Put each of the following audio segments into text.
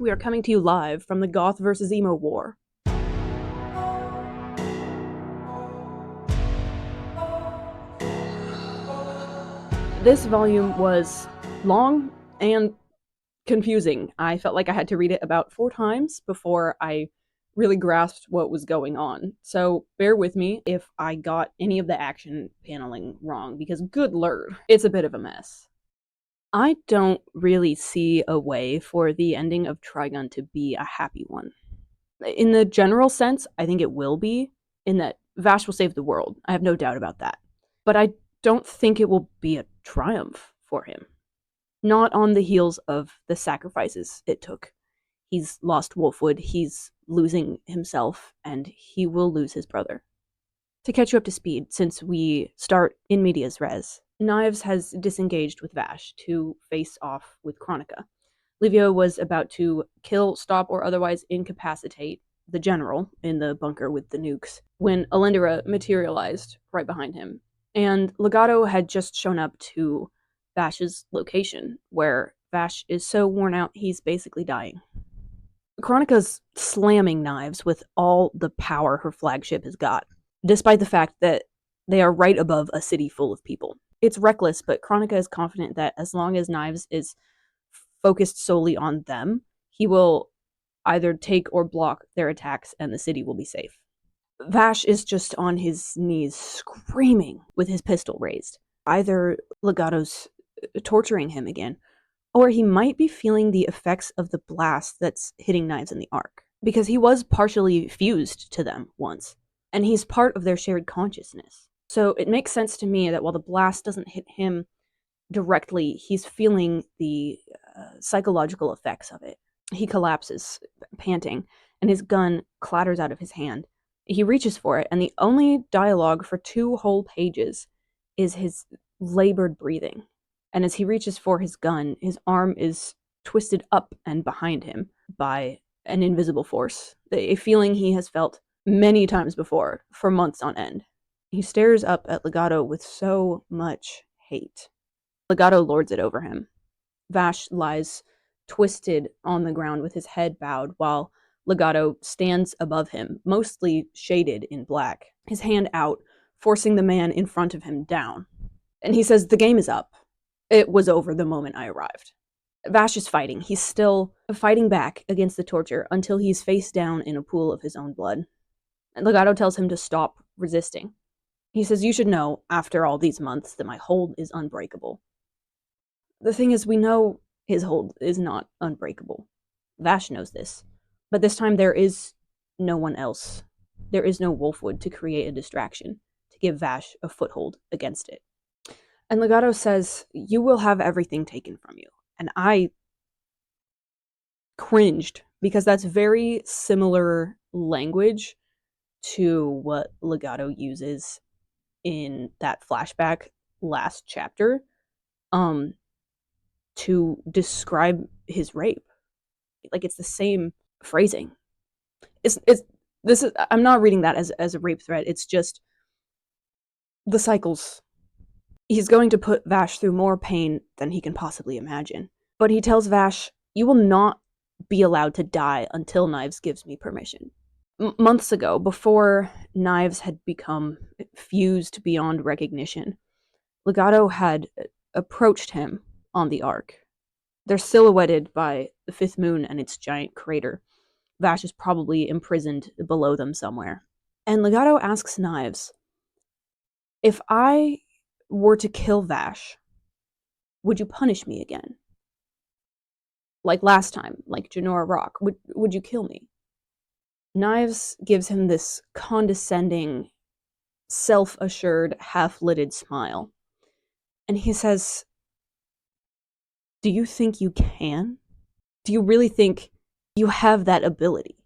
We are coming to you live from the Goth versus Emo War. This volume was long and confusing. I felt like I had to read it about 4 times before I really grasped what was going on. So bear with me if I got any of the action paneling wrong, because good lord, it's a bit of a mess. I don't really see a way for the ending of Trigun to be a happy one. In the general sense, I think it will be, in that Vash will save the world. I have no doubt about that. But I don't think it will be a triumph for him. Not on the heels of the sacrifices it took. He's lost Wolfwood, he's losing himself, and he will lose his brother. To catch you up to speed, since we start in medias res, Knives has disengaged with Vash to face off with Chronica. Livio was about to kill, stop, or otherwise incapacitate the general in the bunker with the nukes when Elendora materialized right behind him. And Legato had just shown up to Vash's location, where Vash is so worn out he's basically dying. Chronica's slamming Knives with all the power her flagship has got, despite the fact that they are right above a city full of people. It's reckless, but Chronica is confident that as long as Knives is focused solely on them, he will either take or block their attacks and the city will be safe. Vash is just on his knees screaming with his pistol raised. Either Legato's torturing him again, or he might be feeling the effects of the blast that's hitting Knives in the Ark, because he was partially fused to them once, and he's part of their shared consciousness. So it makes sense to me that while the blast doesn't hit him directly, he's feeling the psychological effects of it. He collapses, panting, and his gun clatters out of his hand. He reaches for it, and the only dialogue for 2 whole pages is his labored breathing. And as he reaches for his gun, his arm is twisted up and behind him by an invisible force, a feeling he has felt many times before, for months on end. He stares up at Legato with so much hate. Legato lords it over him. Vash lies twisted on the ground with his head bowed, while Legato stands above him, mostly shaded in black, his hand out, forcing the man in front of him down. And he says, "The game is up. It was over the moment I arrived." Vash is fighting. He's still fighting back against the torture until he's face down in a pool of his own blood. And Legato tells him to stop resisting. He says, "You should know, after all these months, that my hold is unbreakable." The thing is, we know his hold is not unbreakable. Vash knows this. But this time there is no one else. There is no Wolfwood to create a distraction, to give Vash a foothold against it. And Legato says, "You will have everything taken from you." And I cringed, because that's very similar language to what Legato uses in that flashback last chapter, to describe his rape. Like, it's the same phrasing. I'm not reading that as a rape threat. It's just the cycles. He's going to put Vash through more pain than he can possibly imagine. But he tells Vash, "You will not be allowed to die until Knives gives me permission." Months ago, before Knives had become fused beyond recognition, Legato had approached him on the Ark. They're silhouetted by the 5th moon and its giant crater. Vash is probably imprisoned below them somewhere. And Legato asks Knives, "If I were to kill Vash, would you punish me again? Like last time, like Janora Rock, would you kill me?" Knives gives him this condescending, self-assured, half-lidded smile. And he says, "Do you think you can? Do you really think you have that ability?"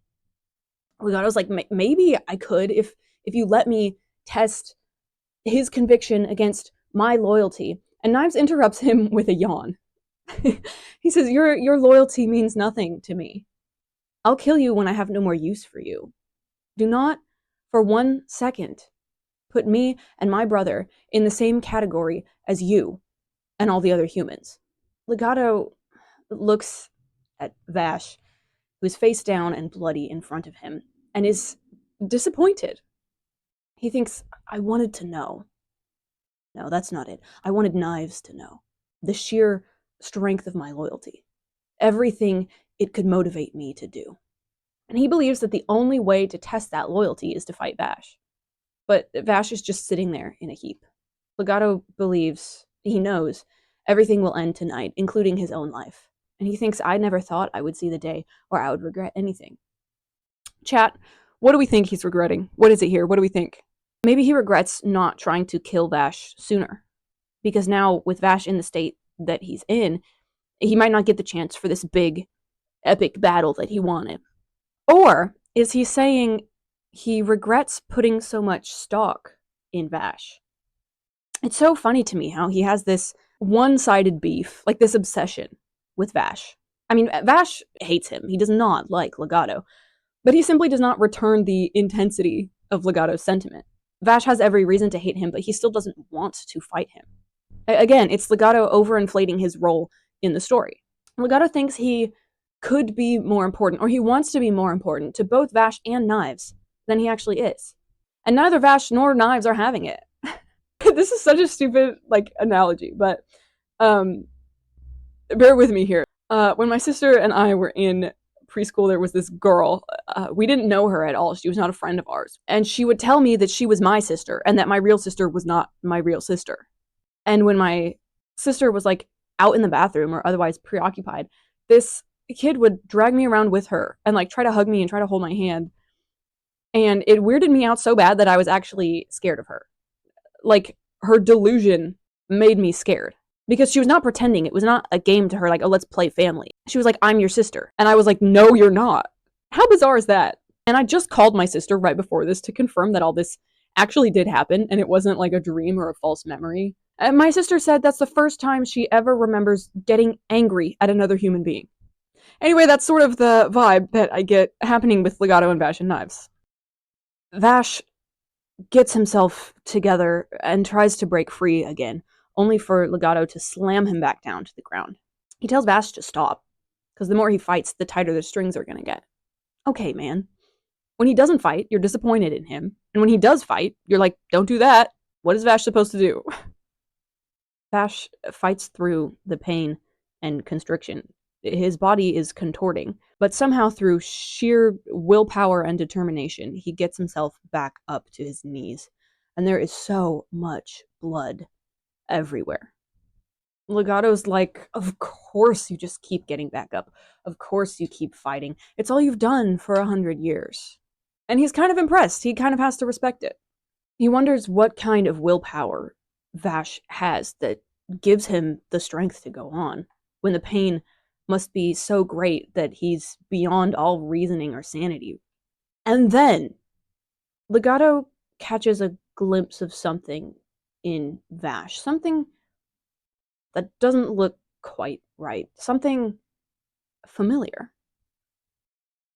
Legato's like, "Maybe I could if you let me test his conviction against my loyalty." And Knives interrupts him with a yawn. He says, your loyalty means nothing to me. I'll kill you when I have no more use for you. Do not, for 1 second, put me and my brother in the same category as you and all the other humans." Legato looks at Vash who is face down and bloody in front of him, and is disappointed. He thinks, I wanted to know. No, that's not it. I wanted Knives to know. The sheer strength of my loyalty. Everything it could motivate me to do. And he believes that the only way to test that loyalty is to fight Vash. But Vash is just sitting there in a heap. Legato believes, he knows, everything will end tonight, including his own life. And he thinks, I never thought I would see the day where I would regret anything. Chat, what do we think he's regretting? What is it here? What do we think? Maybe he regrets not trying to kill Vash sooner. Because now, with Vash in the state that he's in, he might not get the chance for this big, epic battle that he wanted. Or is he saying he regrets putting so much stock in Vash? It's so funny to me how he has this one-sided beef, like this obsession with Vash. I mean, Vash hates him. He does not like Legato. But he simply does not return the intensity of Legato's sentiment. Vash has every reason to hate him, but he still doesn't want to fight him. Again, it's Legato overinflating his role in the story. Legato thinks he could be more important, or he wants to be more important to both Vash and Knives than he actually is. And neither Vash nor Knives are having it. This is such a stupid, analogy, but bear with me here. When my sister and I were in preschool, there was this girl. We didn't know her at all. She was not a friend of ours. And she would tell me that she was my sister and that my real sister was not my real sister. And when my sister was out in the bathroom or otherwise preoccupied, this kid would drag me around with her and try to hug me and try to hold my hand. And it weirded me out so bad that I was actually scared of her. Her delusion made me scared. Because she was not pretending. It was not a game to her, oh, let's play family. She was like, I'm your sister. And I was like, no, you're not. How bizarre is that? And I just called my sister right before this to confirm that all this actually did happen, and it wasn't a dream or a false memory. And my sister said that's the first time she ever remembers getting angry at another human being. Anyway, that's sort of the vibe that I get happening with Legato and Vash and Knives. Vash gets himself together and tries to break free again, only for Legato to slam him back down to the ground. He tells Vash to stop, because the more he fights, the tighter the strings are going to get. Okay, man. When he doesn't fight, you're disappointed in him. And when he does fight, you're like, don't do that. What is Vash supposed to do? Vash fights through the pain and constriction. His body is contorting, but somehow through sheer willpower and determination, he gets himself back up to his knees. And there is so much blood everywhere. Legato's like, of course you just keep getting back up. Of course you keep fighting. It's all you've done for 100 years. And he's kind of impressed. He kind of has to respect it. He wonders what kind of willpower Vash has that gives him the strength to go on, when the pain must be so great that he's beyond all reasoning or sanity. And then Legato catches a glimpse of something in Vash. Something that doesn't look quite right. Something familiar.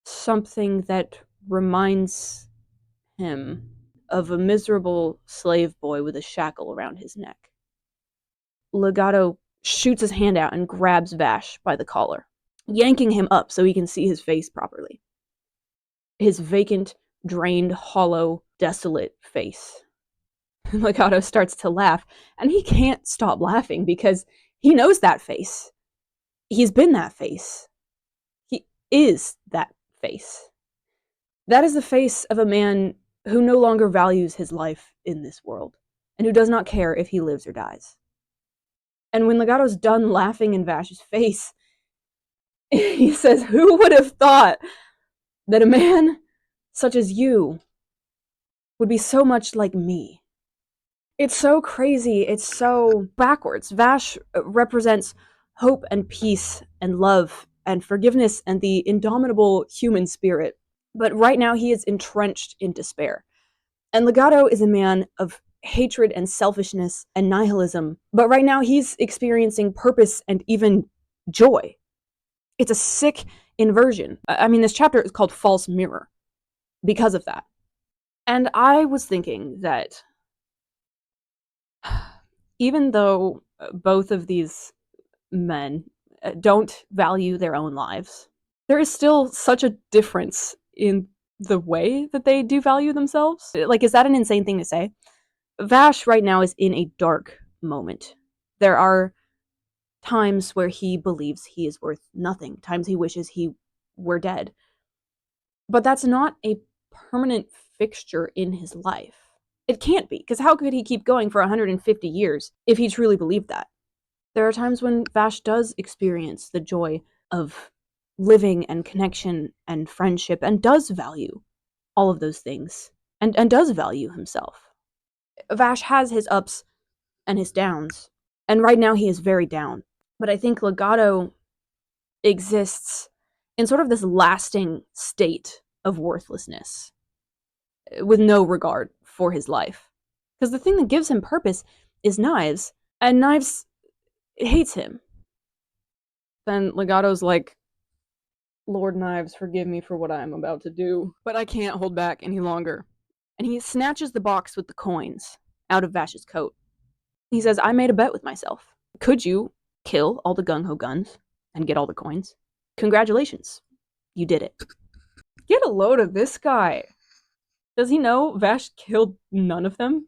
Something that reminds him of a miserable slave boy with a shackle around his neck. Legato shoots his hand out and grabs Vash by the collar, yanking him up so he can see his face properly. His vacant, drained, hollow, desolate face. Legato starts to laugh, and he can't stop laughing because he knows that face. He's been that face. He is that face. That is the face of a man who no longer values his life in this world, and who does not care if he lives or dies. And when Legato's done laughing in Vash's face, he says, who would have thought that a man such as you would be so much like me? It's so crazy. It's so backwards. Vash represents hope and peace and love and forgiveness and the indomitable human spirit. But right now he is entrenched in despair. And Legato is a man of hatred and selfishness and nihilism. But right now he's experiencing purpose and even joy. It's a sick inversion. I mean, this chapter is called False Mirror because of that. And I was thinking that even though both of these men don't value their own lives, there is still such a difference in the way that they devalue themselves. Like, is that an insane thing to say? Vash right now is in a dark moment. There are times where he believes he is worth nothing, times he wishes he were dead. But that's not a permanent fixture in his life. It can't be, because how could he keep going for 150 years if he truly believed that? There are times when Vash does experience the joy of living and connection and friendship and does value all of those things and does value himself. Vash has his ups and his downs, and right now he is very down. But I think Legato exists in sort of this lasting state of worthlessness with no regard for his life. Because the thing that gives him purpose is Knives, and Knives hates him. Then Legato's like, Lord Knives, forgive me for what I am about to do, but I can't hold back any longer. And he snatches the box with the coins out of Vash's coat. He says, I made a bet with myself. Could you kill all the Gung-Ho Guns and get all the coins? Congratulations. You did it. Get a load of this guy. Does he know Vash killed none of them?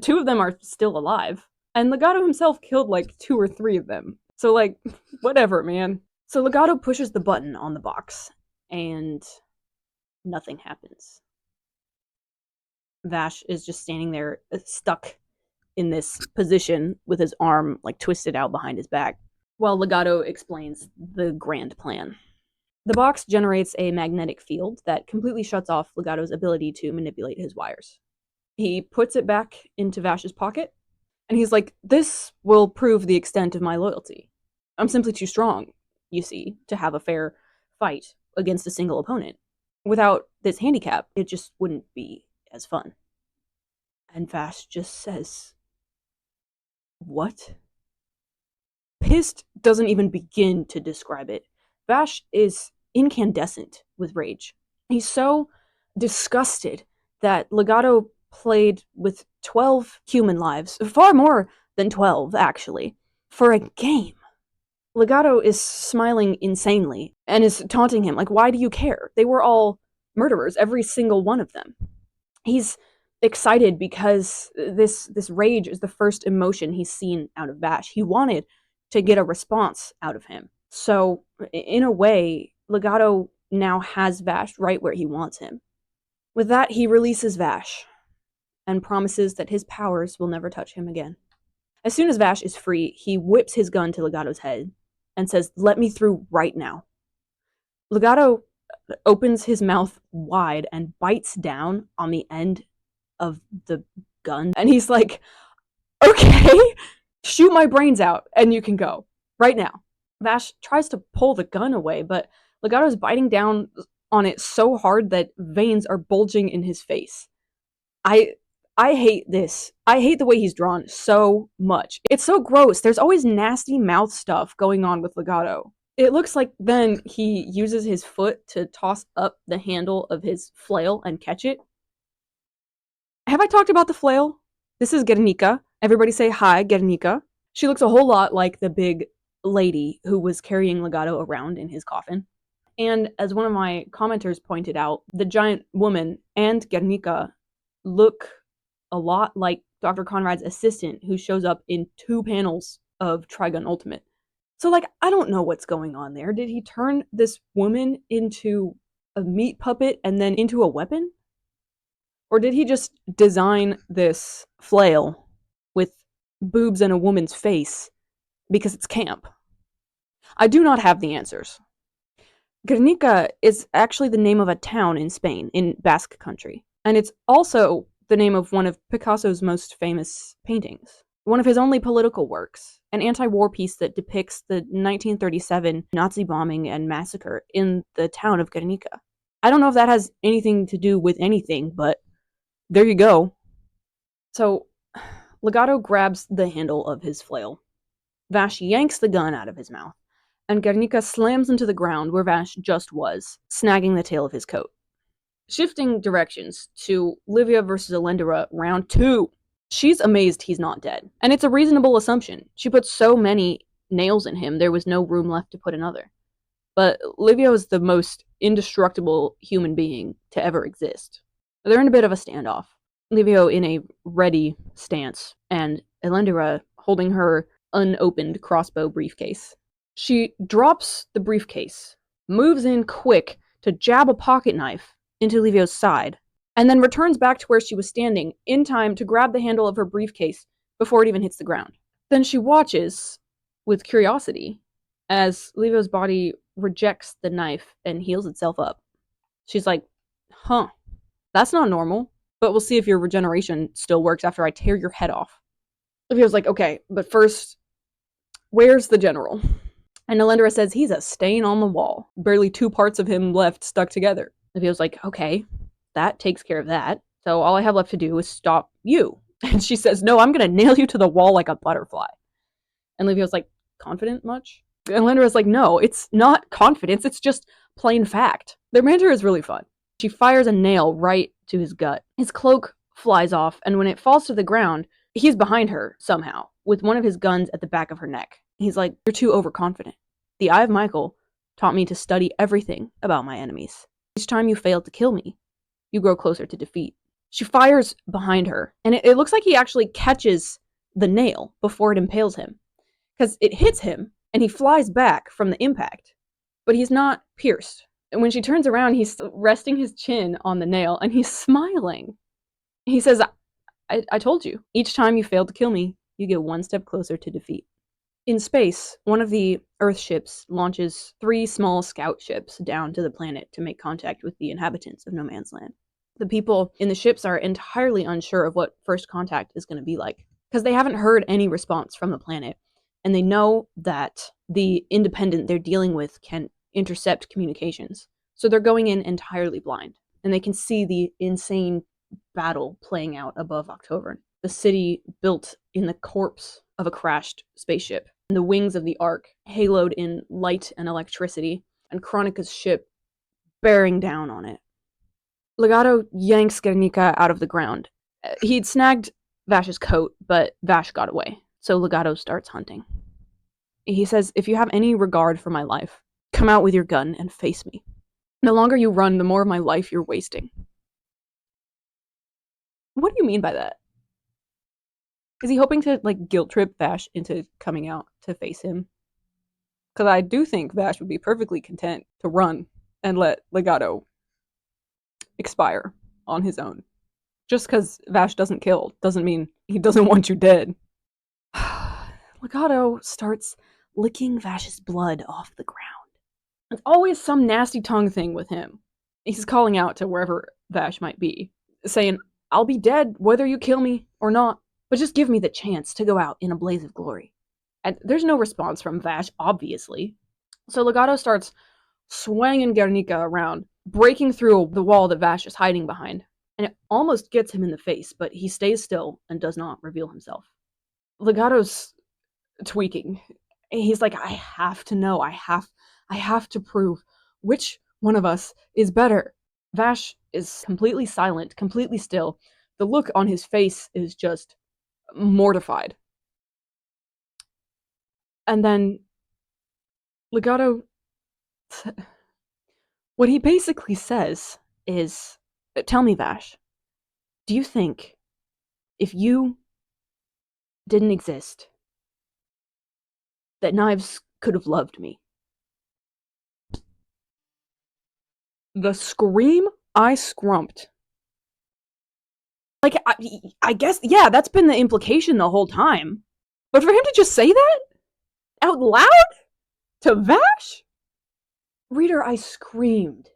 2 of them are still alive. And Legato himself killed like 2 or 3 of them. So like, whatever, man. So Legato pushes the button on the box, and nothing happens. Vash is just standing there, stuck in this position with his arm like twisted out behind his back, while Legato explains the grand plan. The box generates a magnetic field that completely shuts off Legato's ability to manipulate his wires. He puts it back into Vash's pocket, and he's like, this will prove the extent of my loyalty. I'm simply too strong, you see, to have a fair fight against a single opponent. Without this handicap, it just wouldn't be as fun. And Vash just says, what? Pissed doesn't even begin to describe it. Vash is incandescent with rage. He's so disgusted that Legato played with 12 human lives, far more than 12, actually, for a game. Legato is smiling insanely and is taunting him, like, why do you care? They were all murderers, every single one of them. He's excited because this rage is the first emotion he's seen out of Vash. He wanted to get a response out of him. So, in a way, Legato now has Vash right where he wants him. With that, he releases Vash and promises that his powers will never touch him again. As soon as Vash is free, he whips his gun to Legato's head and says, let me through right now. Legato opens his mouth wide and bites down on the end of the gun, and he's like, okay, shoot my brains out and you can go right now. Vash tries to pull the gun away, but Legato's biting down on it so hard that veins are bulging in his face. I hate this. I hate the way he's drawn so much. It's so gross. There's always nasty mouth stuff going on with Legato. It looks like then he uses his foot to toss up the handle of his flail and catch it. Have I talked about the flail? This is Guernica. Everybody say hi, Guernica. She looks a whole lot like the big lady who was carrying Legato around in his coffin. And as one of my commenters pointed out, the giant woman and Guernica look a lot like Dr. Conrad's assistant who shows up in 2 panels of Trigun Ultimate. So, like, I don't know what's going on there. Did he turn this woman into a meat puppet and then into a weapon? Or did he just design this flail with boobs and a woman's face because it's camp? I do not have the answers. Guernica is actually the name of a town in Spain, in Basque country. And it's also the name of one of Picasso's most famous paintings. One of his only political works, an anti-war piece that depicts the 1937 Nazi bombing and massacre in the town of Guernica. I don't know if that has anything to do with anything, but there you go. So, Legato grabs the handle of his flail. Vash yanks the gun out of his mouth, and Guernica slams into the ground where Vash just was, snagging the tail of his coat. Shifting directions to Livio versus Elendora, round 2. She's amazed he's not dead. And it's a reasonable assumption. She put so many nails in him, there was no room left to put another. but Livio is the most indestructible human being to ever exist. They're in a bit of a standoff. Livio in a ready stance, and Elendora holding her unopened crossbow briefcase. She drops the briefcase, moves in quick to jab a pocket knife into Livio's side, and then returns back to where she was standing in time to grab the handle of her briefcase before it even hits the ground. Then she watches with curiosity as Livio's body rejects the knife and heals itself up. She's like, huh, that's not normal, but we'll see if your regeneration still works after I tear your head off. Livio's like, okay, but first, where's the general? And Elendora says he's a stain on the wall. Barely 2 parts of him left stuck together. Livio's like, okay, that takes care of that. So all I have left to do is stop you. And she says, no, I'm going to nail you to the wall like a butterfly. And Livio's like, confident much? And Elendora's like, no, it's not confidence. It's just plain fact. Their banter is really fun. She fires a nail right to his gut. His cloak flies off, and when it falls to the ground, he's behind her somehow, with one of his guns at the back of her neck. He's like, you're too overconfident. The Eye of Michael taught me to study everything about my enemies. Each time you fail to kill me, you grow closer to defeat. She fires behind her, and it looks like he actually catches the nail before it impales him, because it hits him, and he flies back from the impact, but he's not pierced. And when she turns around, he's resting his chin on the nail, and he's smiling. He says, I told you, each time you fail to kill me, you get one step closer to defeat. In space, one of the Earth ships launches 3 small scout ships down to the planet to make contact with the inhabitants of No Man's Land. The people in the ships are entirely unsure of what first contact is going to be like, because they haven't heard any response from the planet, and they know that the Independent they're dealing with can intercept communications. So they're going in entirely blind, and they can see the insane battle playing out above October. The city built in the corpse of a crashed spaceship, and the wings of the Ark haloed in light and electricity, and Kronika's ship bearing down on it. Legato yanks Guernica out of the ground. He'd snagged Vash's coat, but Vash got away, so Legato starts hunting. He says, if you have any regard for my life, come out with your gun and face me. The longer you run, the more of my life you're wasting. What do you mean by that? Is he hoping to, guilt trip Vash into coming out to face him? Because I do think Vash would be perfectly content to run and let Legato expire on his own. Just because Vash doesn't kill doesn't mean he doesn't want you dead. Legato starts licking Vash's blood off the ground. It's always some nasty tongue thing with him. He's calling out to wherever Vash might be, saying, I'll be dead whether you kill me or not, but just give me the chance to go out in a blaze of glory. And there's no response from Vash, obviously. So Legato starts swinging Guernica around, breaking through the wall that Vash is hiding behind. And it almost gets him in the face, but he stays still and does not reveal himself. Legato's tweaking. He's like, I have to know. I have to prove which one of us is better. Vash is completely silent, completely still. The look on his face is just mortified. And then Legato, what he basically says is, tell me, Vash, do you think if you didn't exist, that Knives could have loved me? The scream I scrumped. I guess, yeah, that's been the implication the whole time. But for him to just say that out loud to Vash? Reader, I screamed.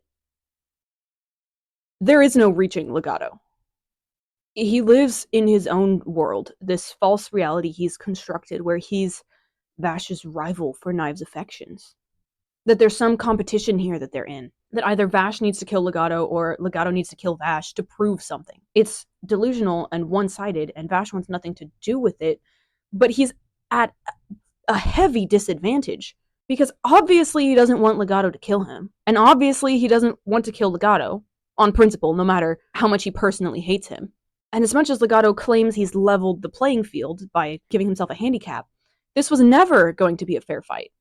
There is no reaching Legato. He lives in his own world, this false reality he's constructed where he's Vash's rival for Knives' affections. That there's some competition here that they're in. That either Vash needs to kill Legato or Legato needs to kill Vash to prove something. It's delusional and one-sided, and Vash wants nothing to do with it, but he's at a heavy disadvantage, because obviously he doesn't want Legato to kill him, and obviously he doesn't want to kill Legato, on principle, no matter how much he personally hates him. And as much as Legato claims he's leveled the playing field by giving himself a handicap, this was never going to be a fair fight.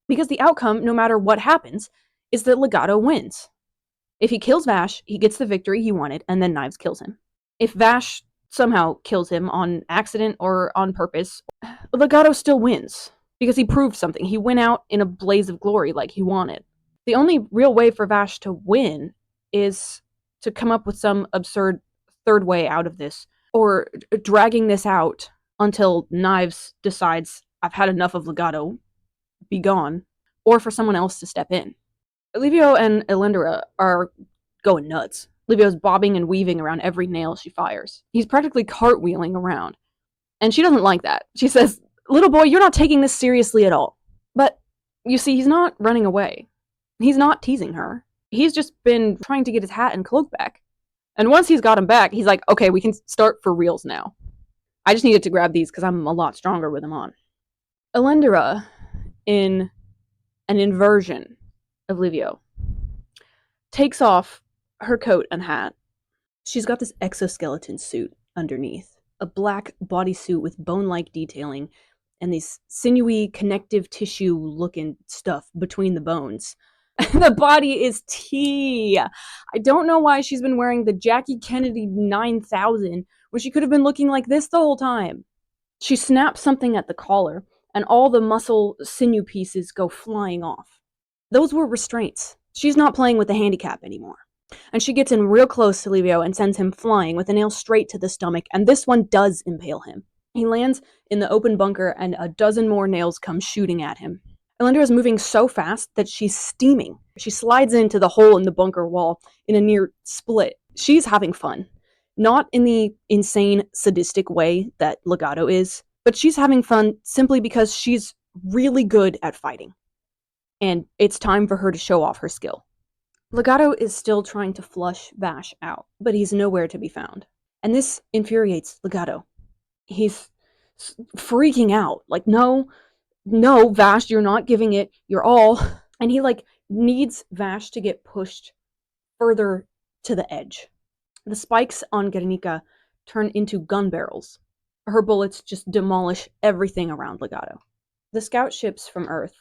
Because the outcome, no matter what happens, is that Legato wins. If he kills Vash, he gets the victory he wanted, and then Knives kills him. If Vash somehow kills him on accident or on purpose, Legato still wins, because he proved something. He went out in a blaze of glory like he wanted. The only real way for Vash to win is to come up with some absurd third way out of this, or dragging this out until Knives decides, I've had enough of Legato, be gone, or for someone else to step in. Livio and Elendora are going nuts. Livio's bobbing and weaving around every nail she fires. He's practically cartwheeling around. And she doesn't like that. She says, "Little boy, you're not taking this seriously at all." But, you see, he's not running away. He's not teasing her. He's just been trying to get his hat and cloak back. And once he's got him back, he's like, okay, we can start for reals now. I just needed to grab these because I'm a lot stronger with them on. Elendora, in an inversion of Livio, takes off her coat and hat. She's got this exoskeleton suit underneath, a black bodysuit with bone-like detailing and these sinewy connective tissue looking stuff between the bones. The body is tea. I don't know why she's been wearing the Jackie Kennedy 9000 when she could have been looking like this the whole time. She snaps something at the collar, and all the muscle sinew pieces go flying off. Those were restraints. She's not playing with the handicap anymore. And she gets in real close to Livio and sends him flying with a nail straight to the stomach, and this one does impale him. He lands in the open bunker, and a dozen more nails come shooting at him. Elendora is moving so fast that she's steaming. She slides into the hole in the bunker wall in a near split. She's having fun. Not in the insane, sadistic way that Legato is, but she's having fun simply because she's really good at fighting. And it's time for her to show off her skill. Legato is still trying to flush Vash out, but he's nowhere to be found. And this infuriates Legato. He's freaking out. Like, no, Vash, you're not giving it your all. And he, needs Vash to get pushed further to the edge. The spikes on Guernica turn into gun barrels. Her bullets just demolish everything around Legato. The scout ships from Earth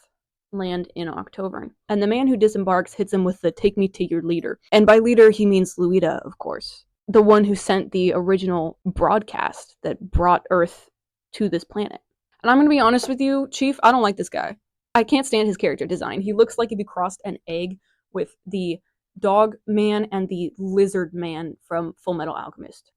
land in October, and the man who disembarks hits him with the "take me to your leader." And by leader, he means Luida, of course. The one who sent the original broadcast that brought Earth to this planet. And I'm going to be honest with you, Chief, I don't like this guy. I can't stand his character design. He looks like if you crossed an egg with the dog man and the lizard man from Full Metal Alchemist.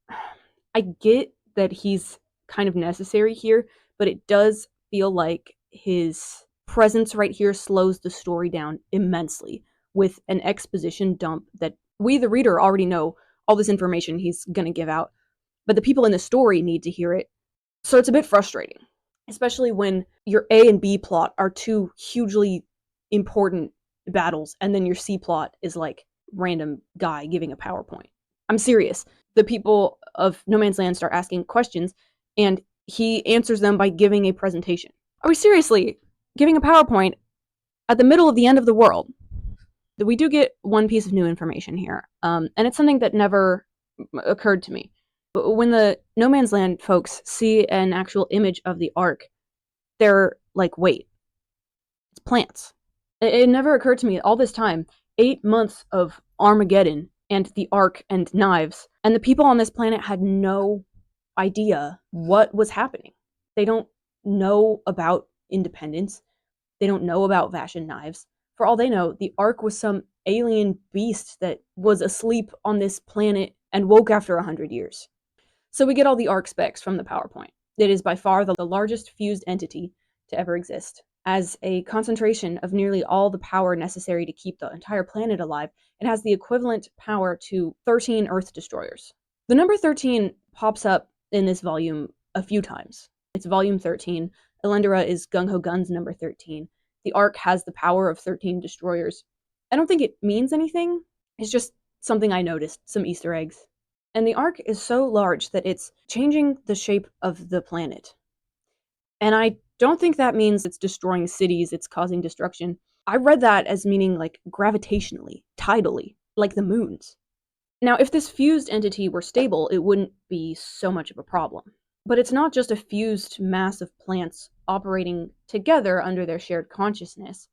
I get that he's kind of necessary here, but it does feel like his presence right here slows the story down immensely with an exposition dump that we, the reader, already know all this information he's going to give out, but the people in the story need to hear it. So it's a bit frustrating, especially when your A and B plot are two hugely important battles, and then your C plot is like random guy giving a PowerPoint. I'm serious. The people of No Man's Land start asking questions, and he answers them by giving a presentation. Are we seriously giving a PowerPoint at the middle of the end of the world? We do get one piece of new information here, and it's something that never occurred to me. But when the No Man's Land folks see an actual image of the Ark, they're like, wait, it's plants. It never occurred to me all this time, 8 months of Armageddon and the Ark and Knives, and the people on this planet had no idea what was happening. They don't know about independence. They don't know about Vash and Knives. For all they know, the Ark was some alien beast that was asleep on this planet and woke after 100 years. So we get all the Ark specs from the PowerPoint. It is by far the largest fused entity to ever exist. As a concentration of nearly all the power necessary to keep the entire planet alive, it has the equivalent power to 13 Earth destroyers. The number 13 pops up in this volume a few times. It's volume 13. Elendora is Gung-Ho Guns number 13. The Ark has the power of 13 destroyers. I don't think it means anything. It's just something I noticed, some Easter eggs. And the Ark is so large that it's changing the shape of the planet. And I don't think that means it's destroying cities, it's causing destruction. I read that as meaning like gravitationally, tidally, like the moons. Now, if this fused entity were stable, it wouldn't be so much of a problem. But it's not just a fused mass of plants operating together under their shared consciousness.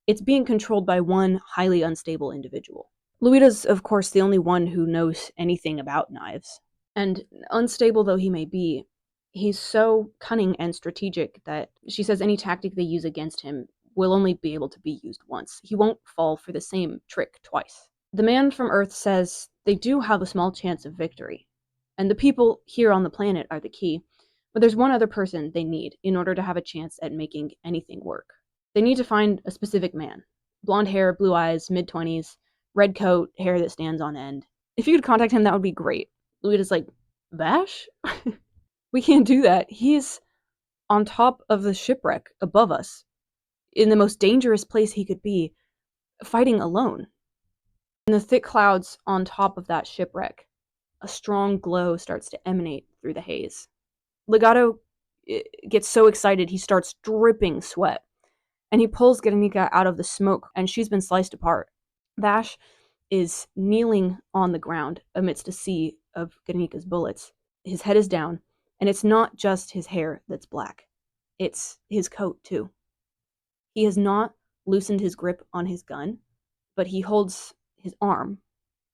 it's being controlled by one highly unstable individual. Luida's, of course, the only one who knows anything about knives. And unstable though he may be, he's so cunning and strategic that she says any tactic they use against him will only be able to be used once. He won't fall for the same trick twice. The man from Earth says they do have a small chance of victory, and the people here on the planet are the key, but there's one other person they need in order to have a chance at making anything work. They need to find a specific man. Blonde hair, blue eyes, mid-20s, red coat, hair that stands on end. If you could contact him, that would be great. Luida's like, Vash? We can't do that. He's on top of the shipwreck above us, in the most dangerous place he could be, fighting alone. In the thick clouds on top of that shipwreck, a strong glow starts to emanate through the haze. Legato gets so excited he starts dripping sweat, and he pulls Guernica out of the smoke, and she's been sliced apart. Vash is kneeling on the ground amidst a sea of Guernica's bullets. His head is down, and it's not just his hair that's black. It's his coat, too. He has not loosened his grip on his gun, but he holds his arm,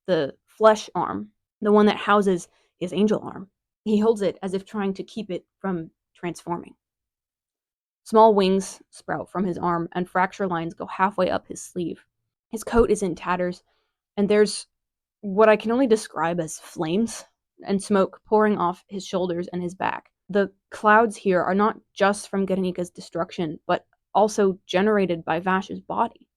the flesh arm, the one that houses his angel arm. He holds it as if trying to keep it from transforming. Small wings sprout from his arm, and fracture lines go halfway up his sleeve. His coat is in tatters, and there's what I can only describe as flames and smoke pouring off his shoulders and his back. The clouds here are not just from Guernica's destruction, but also generated by Vash's body.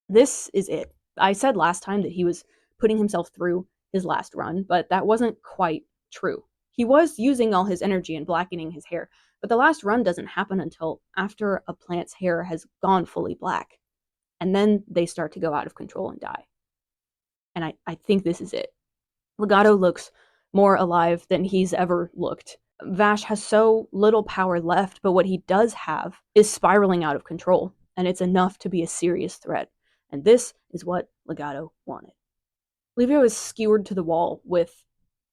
This is it. I said last time that he was putting himself through his last run, but that wasn't quite true. He was using all his energy and blackening his hair, but the last run doesn't happen until after a plant's hair has gone fully black. And then they start to go out of control and die. And I think this is it. Legato looks more alive than he's ever looked. Vash has so little power left, but what he does have is spiraling out of control, and it's enough to be a serious threat. And this is what Legato wanted. Livio is skewered to the wall with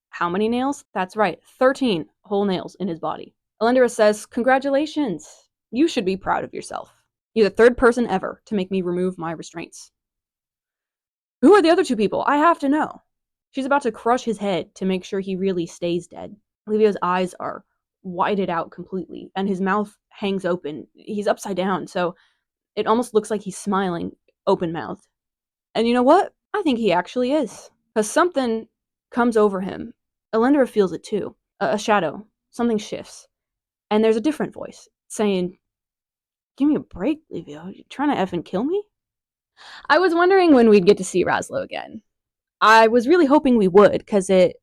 how many nails? That's right, 13 whole nails in his body. Elendora says, "Congratulations! You should be proud of yourself. You're the third person ever to make me remove my restraints." Who are the other two people? I have to know. She's about to crush his head to make sure he really stays dead. Livio's eyes are widened out completely, and his mouth hangs open. He's upside down, so it almost looks like he's smiling, open-mouthed. And you know what? I think he actually is. Because something comes over him. Elendora feels it too. A shadow. Something shifts. And there's a different voice saying, "Give me a break, Livio. You trying to effing kill me?" I was wondering when we'd get to see Raslo again. I was really hoping we would, because it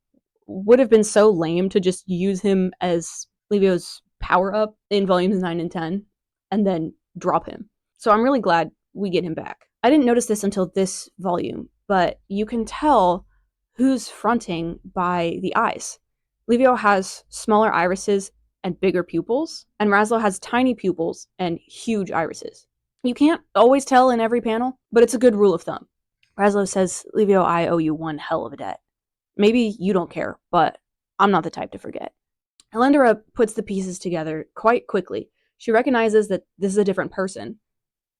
would have been so lame to just use him as Livio's power-up in volumes 9 and 10, and then drop him. So I'm really glad we get him back. I didn't notice this until this volume, but you can tell who's fronting by the eyes. Livio has smaller irises and bigger pupils, and Raslo has tiny pupils and huge irises. You can't always tell in every panel, but it's a good rule of thumb. Raslo says, "Livio, I owe you one hell of a debt. Maybe you don't care, but I'm not the type to forget." Elendora puts the pieces together quite quickly. She recognizes that this is a different person,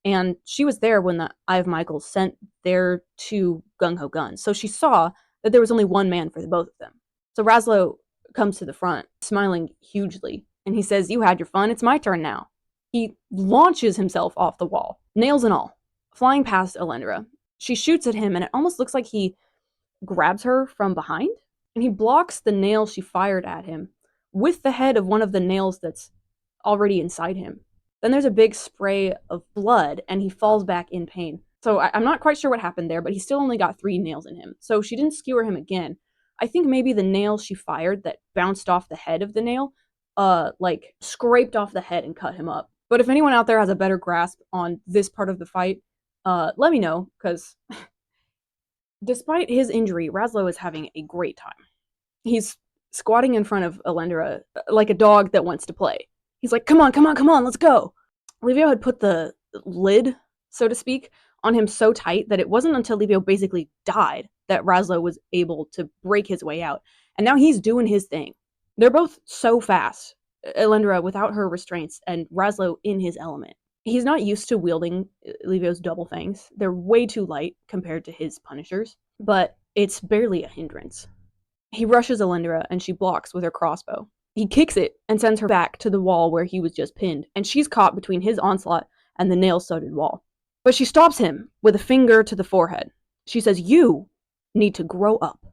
and she was there when the Eye of Michael sent their two Gung-Ho Guns, so she saw that there was only one man for the both of them. So Raslo comes to the front, smiling hugely, and he says, "You had your fun, it's my turn now." He launches himself off the wall, nails and all, flying past Elendora. She shoots at him, and it almost looks like he grabs her from behind, and he blocks the nail she fired at him with the head of one of the nails that's already inside him. Then there's a big spray of blood, and he falls back in pain. So I'm not quite sure what happened there, but he still only got 3 nails in him. So she didn't skewer him again. I think maybe the nail she fired that bounced off the head of the nail, scraped off the head and cut him up. But if anyone out there has a better grasp on this part of the fight, let me know, because despite his injury, Raslo is having a great time. He's squatting in front of Elendora like a dog that wants to play. He's like, come on, let's go. Livio had put the lid, so to speak, on him so tight that it wasn't until Livio basically died that Raslo was able to break his way out. And now he's doing his thing. They're both so fast. Elendora without her restraints, and Raslo in his element. He's not used to wielding Livio's double fangs. They're way too light compared to his punishers, but it's barely a hindrance. He rushes Elendora and she blocks with her crossbow. He kicks it and sends her back to the wall where he was just pinned, and she's caught between his onslaught and the nail-studded wall. But she stops him with a finger to the forehead. She says, "You need to grow up,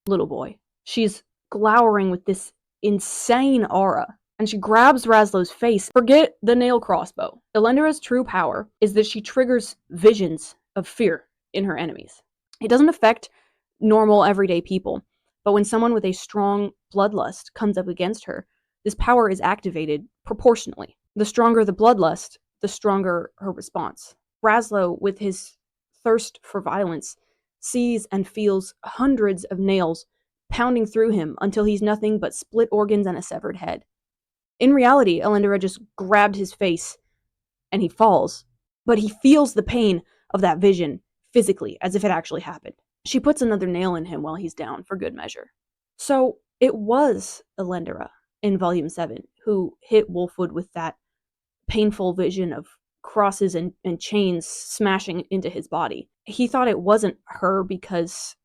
little boy." She's glowering with this insane aura, and she grabs Raslo's face. Forget the nail crossbow. Elendora's true power is that she triggers visions of fear in her enemies. It doesn't affect normal, everyday people, but when someone with a strong bloodlust comes up against her, this power is activated proportionally. The stronger the bloodlust, the stronger her response. Raslo, with his thirst for violence, sees and feels hundreds of nails pounding through him until he's nothing but split organs and a severed head. In reality, Elendora just grabbed his face and he falls, but he feels the pain of that vision physically, as if it actually happened. She puts another nail in him while he's down for good measure. So it was Elendora in Volume 7 who hit Wolfwood with that painful vision of crosses and chains smashing into his body. He thought it wasn't her because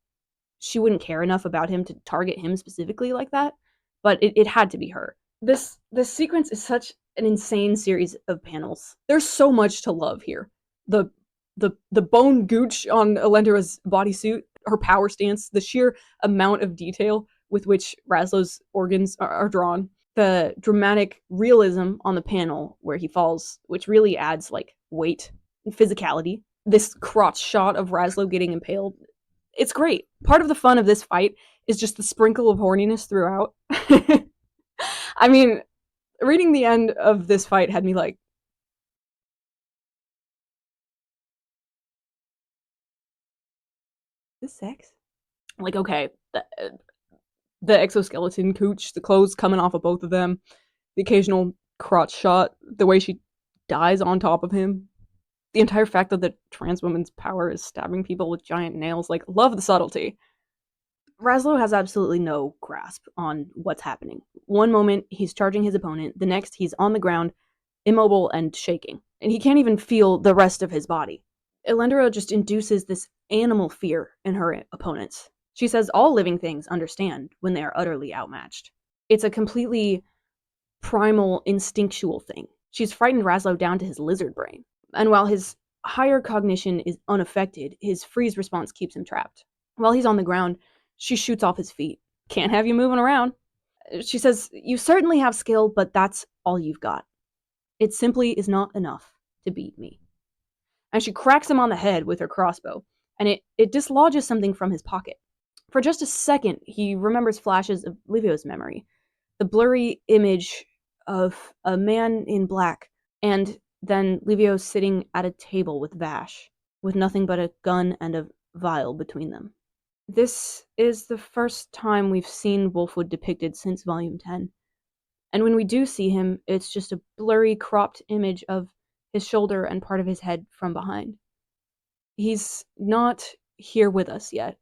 she wouldn't care enough about him to target him specifically like that, but it had to be her. This sequence is such an insane series of panels. There's so much to love here. The bone gooch on Elendora's bodysuit, her power stance, the sheer amount of detail with which Raslo's organs are drawn, the dramatic realism on the panel where he falls, which really adds like weight and physicality. This crotch shot of Raslo getting impaled, it's great. Part of the fun of this fight is just the sprinkle of horniness throughout. I mean, reading the end of this fight had me like, this sex? Like, okay, the exoskeleton cooch, the clothes coming off of both of them, the occasional crotch shot, the way she dies on top of him, the entire fact that the trans woman's power is stabbing people with giant nails, like, love the subtlety. Raslo has absolutely no grasp on what's happening. One moment, he's charging his opponent, the next, he's on the ground, immobile and shaking, and he can't even feel the rest of his body. Elendora just induces this animal fear in her opponents. She says all living things understand when they are utterly outmatched. It's a completely primal, instinctual thing. She's frightened Raslo down to his lizard brain. And while his higher cognition is unaffected, his freeze response keeps him trapped. While he's on the ground, she shoots off his feet. Can't have you moving around. She says, "You certainly have skill, but that's all you've got. It simply is not enough to beat me." And she cracks him on the head with her crossbow, and it dislodges something from his pocket. For just a second, he remembers flashes of Livio's memory. The blurry image of a man in black, and then Livio sitting at a table with Vash, with nothing but a gun and a vial between them. This is the first time we've seen Wolfwood depicted since Volume 10. And when we do see him, it's just a blurry, cropped image of his shoulder and part of his head from behind. He's not here with us yet.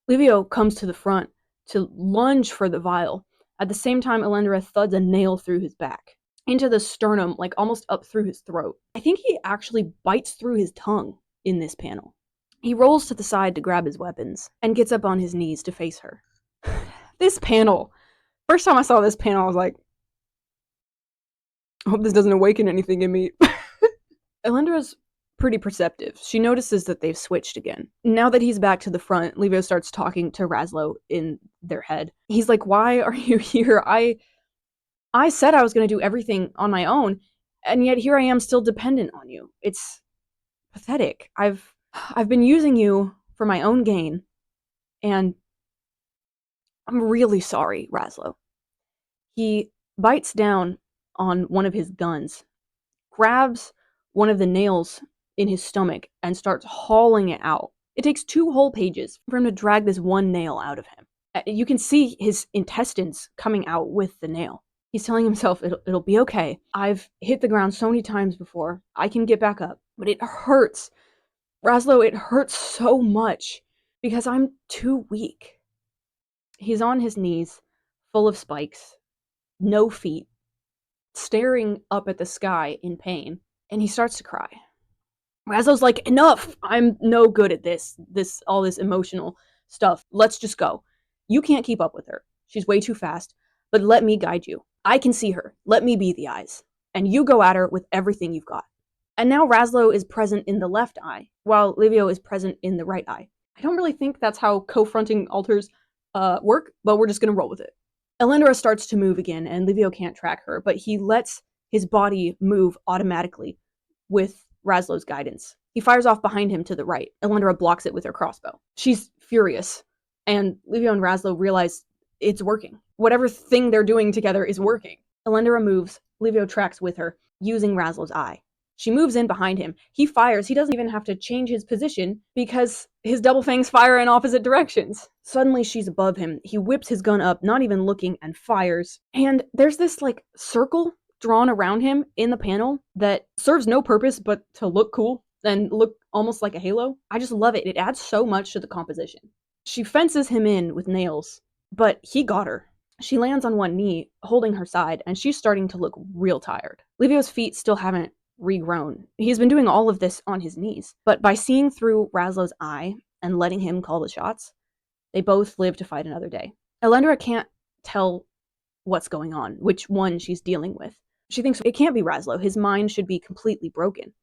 Livio comes to the front to lunge for the vial. At the same time, Elendora thuds a nail through his back, into the sternum, like almost up through his throat. I think he actually bites through his tongue in this panel. He rolls to the side to grab his weapons, and gets up on his knees to face her. This panel, first time I saw this panel, I was like, I hope this doesn't awaken anything in me. Elendora's pretty perceptive. She notices that they've switched again. Now that he's back to the front, Livio starts talking to Raslo in their head. He's like, "Why are you here? I said I was going to do everything on my own, and yet here I am still dependent on you. It's pathetic. I've been using you for my own gain, and I'm really sorry, Raslo." He bites down on one of his guns, grabs one of the nails in his stomach, and starts hauling it out. It takes 2 whole pages for him to drag this one nail out of him. You can see his intestines coming out with the nail. He's telling himself, it'll be okay. I've hit the ground so many times before. I can get back up. But it hurts. Raslo, it hurts so much because I'm too weak. He's on his knees, full of spikes, no feet, staring up at the sky in pain. and he starts to cry. Raslo's like, enough! I'm no good at all this emotional stuff. Let's just go. You can't keep up with her. She's way too fast, but let me guide you. I can see her. Let me be the eyes. And you go at her with everything you've got. And now Raslo is present in the left eye, while Livio is present in the right eye. I don't really think that's how co-fronting alters work, but we're just gonna roll with it. Elendora starts to move again, and Livio can't track her, but he lets his body move automatically with Raslo's guidance. He fires off behind him to the right. Elendora blocks it with her crossbow. She's furious, and Livio and Raslo realize it's working. Whatever thing they're doing together is working. Elendora moves. Livio tracks with her, using Raslo's eye. She moves in behind him. He fires. He doesn't even have to change his position because his double fangs fire in opposite directions. Suddenly, she's above him. He whips his gun up, not even looking, and fires. And there's this, circle drawn around him in the panel that serves no purpose but to look cool and look almost like a halo. I just love it. It adds so much to the composition. She fences him in with nails, but he got her. She lands on one knee, holding her side, and she's starting to look real tired. Livio's feet still haven't regrown. He's been doing all of this on his knees, but by seeing through Raslo's eye and letting him call the shots, they both live to fight another day. Elendora can't tell what's going on, which one she's dealing with. She thinks it can't be Raslo. His mind should be completely broken.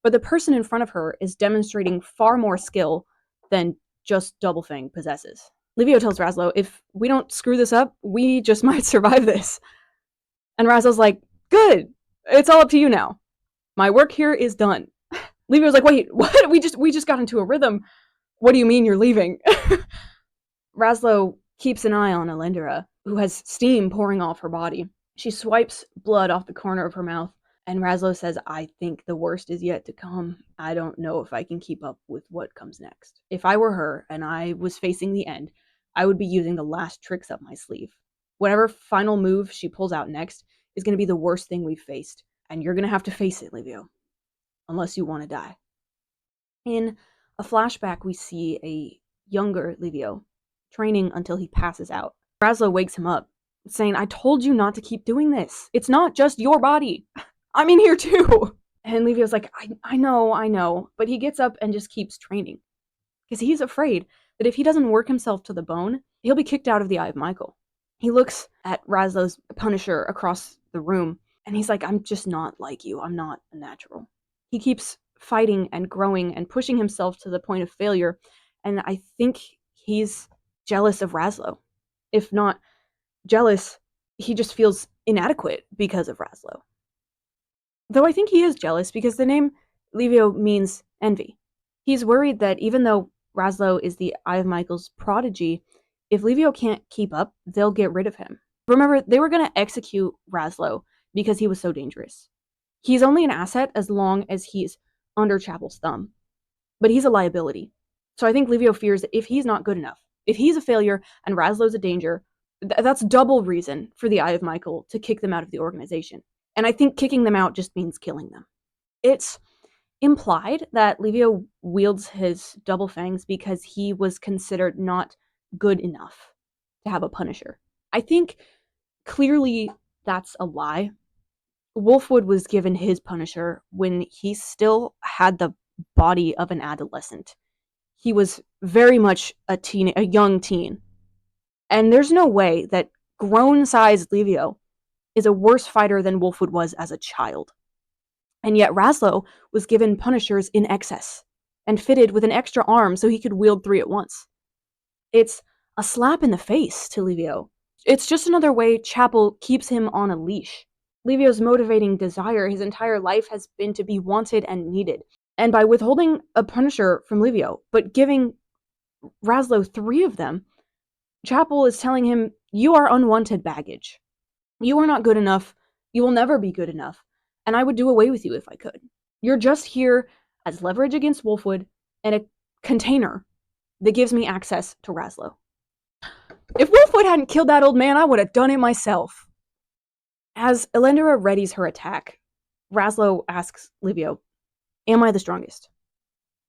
But the person in front of her is demonstrating far more skill than just Double Fang possesses. Livio tells Raslo, if we don't screw this up, we just might survive this. And Raslo's like, good, it's all up to you now. My work here is done. Livio's like, wait, what? We just got into a rhythm. What do you mean you're leaving? Raslo keeps an eye on Elendora, who has steam pouring off her body. She swipes blood off the corner of her mouth, and Raslo says, I think the worst is yet to come. I don't know if I can keep up with what comes next. If I were her and I was facing the end, I would be using the last tricks up my sleeve. Whatever final move she pulls out next is going to be the worst thing we've faced, and you're going to have to face it, Livio, unless you want to die. In a flashback, we see a younger Livio training until he passes out. Raslo wakes him up, saying, I told you not to keep doing this. It's not just your body. I'm in here too. And Livio's like, I know. But he gets up and just keeps training. Because he's afraid that if he doesn't work himself to the bone, he'll be kicked out of the Eye of Michael. He looks at Raslo's Punisher across the room, and he's like, I'm just not like you. I'm not a natural. He keeps fighting and growing and pushing himself to the point of failure, and I think he's jealous of Raslo. If not jealous, he just feels inadequate because of Raslo. Though I think he is jealous because the name Livio means envy. He's worried that even though Raslo is the Eye of Michael's prodigy, if Livio can't keep up, they'll get rid of him. Remember, they were going to execute Raslo because he was so dangerous. He's only an asset as long as he's under Chapel's thumb. But he's a liability. So I think Livio fears that if he's not good enough, if he's a failure and Raslo's a danger, that's double reason for the Eye of Michael to kick them out of the organization. And I think kicking them out just means killing them. It's implied that Livio wields his double fangs because he was considered not good enough to have a Punisher. I think clearly that's a lie. Wolfwood was given his Punisher when he still had the body of an adolescent. He was very much a young teen. And there's no way that grown-sized Livio is a worse fighter than Wolfwood was as a child. And yet Raslo was given Punishers in excess and fitted with an extra arm so he could wield 3 at once. It's a slap in the face to Livio. It's just another way Chapel keeps him on a leash. Livio's motivating desire his entire life has been to be wanted and needed. And by withholding a Punisher from Livio, but giving Raslo 3 of them, Chapel is telling him, you are unwanted baggage. You are not good enough. You will never be good enough. And I would do away with you if I could. You're just here as leverage against Wolfwood and a container that gives me access to Raslo. If Wolfwood hadn't killed that old man, I would have done it myself. As Elendora readies her attack, Raslo asks Livio, am I the strongest?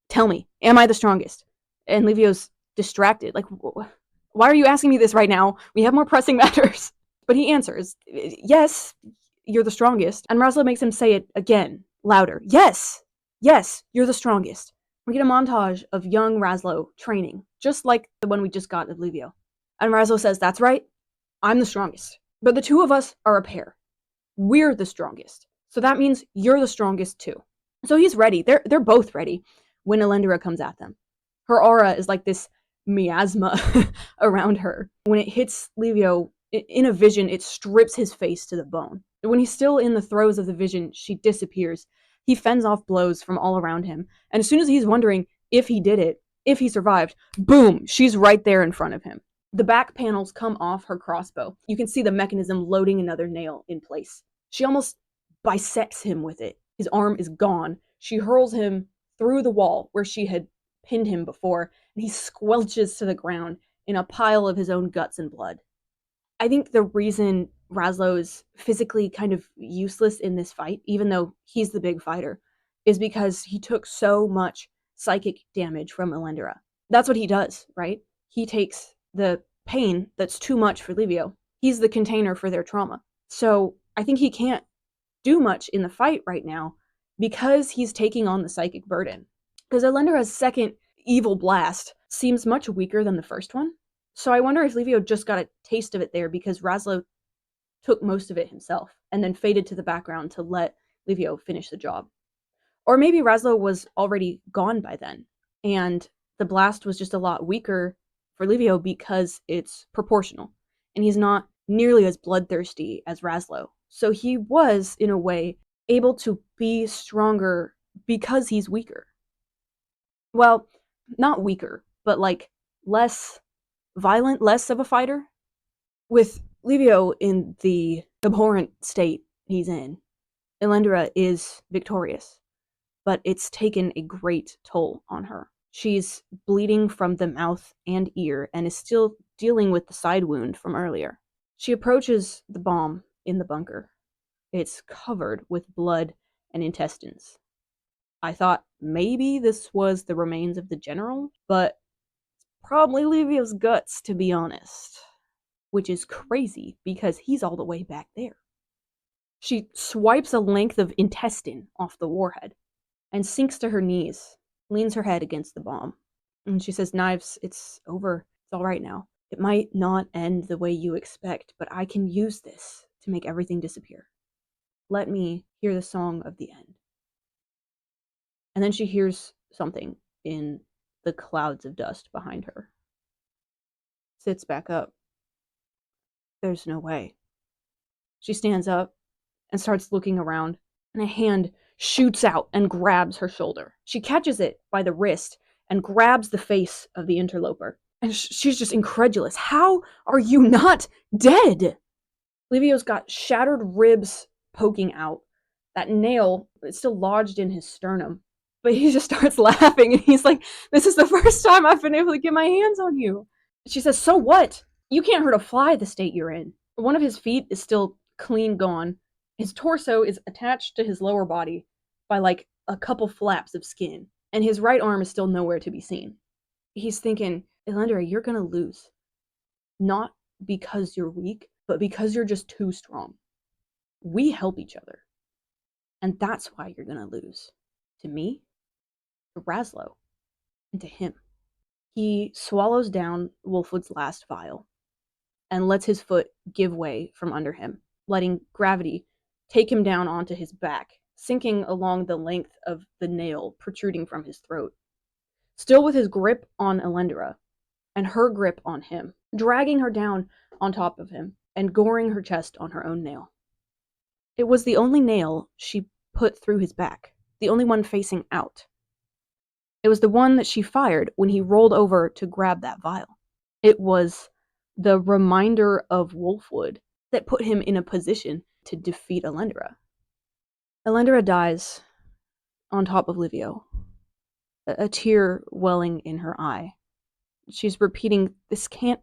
Tell me, am I the strongest? And Livio's distracted. Like, why are you asking me this right now? We have more pressing matters. But he answers, yes, you're the strongest. And Raslo makes him say it again. Louder. Yes! Yes, you're the strongest. We get a montage of young Raslo training, just like the one we just got of Livio. And Raslo says, that's right, I'm the strongest. But the two of us are a pair. We're the strongest. So that means you're the strongest too. So he's ready. They're both ready when Elendora comes at them. Her aura is like this miasma around her. When it hits Livio in a vision, it strips his face to the bone. When he's still in the throes of the vision, she disappears. He fends off blows from all around him. And as soon as he's wondering if he did it, if he survived, boom, she's right there in front of him. The back panels come off her crossbow. You can see the mechanism loading another nail in place. She almost bisects him with it. His arm is gone. She hurls him through the wall where she had pinned him before, and he squelches to the ground in a pile of his own guts and blood. I think the reason Raslo is physically kind of useless in this fight, even though he's the big fighter, is because he took so much psychic damage from Elendora. That's what he does, right? He takes the pain that's too much for Livio. He's the container for their trauma. So I think he can't do much in the fight right now because he's taking on the psychic burden. Because Elendora's second evil blast seems much weaker than the first one. So I wonder if Livio just got a taste of it there because Raslo took most of it himself and then faded to the background to let Livio finish the job. Or maybe Raslo was already gone by then, and the blast was just a lot weaker for Livio because it's proportional, and he's not nearly as bloodthirsty as Raslo. So he was, in a way, able to be stronger because he's weaker. Well, not weaker, but like less violent, less of a fighter. With Livio in the abhorrent state he's in, Elendora is victorious, but it's taken a great toll on her. She's bleeding from the mouth and ear and is still dealing with the side wound from earlier. She approaches the bomb in the bunker. It's covered with blood and intestines. I thought maybe this was the remains of the general, but probably Livio's guts, to be honest. Which is crazy because he's all the way back there. She swipes a length of intestine off the warhead and sinks to her knees, leans her head against the bomb. And she says, Knives, it's over. It's all right now. It might not end the way you expect, but I can use this to make everything disappear. Let me hear the song of the end. And then she hears something in the clouds of dust behind her. Sits back up. There's no way. She stands up and starts looking around, and a hand shoots out and grabs her shoulder. She catches it by the wrist and grabs the face of the interloper. And she's just incredulous. How are you not dead? Livio's got shattered ribs poking out. That nail is still lodged in his sternum. But he just starts laughing, and he's like, this is the first time I've been able to get my hands on you. She says, so what? You can't hurt a fly the state you're in. One of his feet is still clean gone. His torso is attached to his lower body by like a couple flaps of skin, and his right arm is still nowhere to be seen. He's thinking, Elendora, you're gonna lose. Not because you're weak, but because you're just too strong. We help each other. And that's why you're gonna lose. To me, to Raslo, and to him. He swallows down Wolfwood's last vial and lets his foot give way from under him, letting gravity take him down onto his back, sinking along the length of the nail protruding from his throat. Still with his grip on Elendora, and her grip on him, dragging her down on top of him, and goring her chest on her own nail. It was the only nail she put through his back, the only one facing out. It was the one that she fired when he rolled over to grab that vial. It was the reminder of Wolfwood that put him in a position to defeat Elendora. Elendora dies on top of Livio, a tear welling in her eye. She's repeating, this can't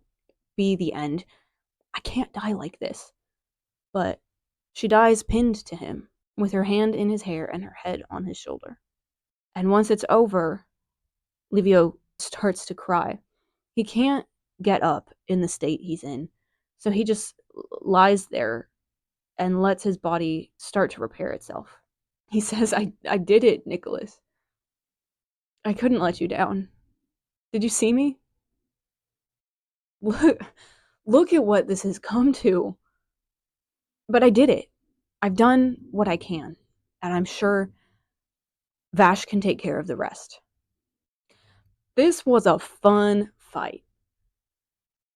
be the end. I can't die like this. But she dies pinned to him, with her hand in his hair and her head on his shoulder. And once it's over, Livio starts to cry. He can't get up in the state he's in, so he just lies there and lets his body start to repair itself. He says, I did it, Nicholas. I couldn't let you down. Did you see me? Look, look at what this has come to. But I did it. I've done what I can, and I'm sure Vash can take care of the rest. This was a fun fight.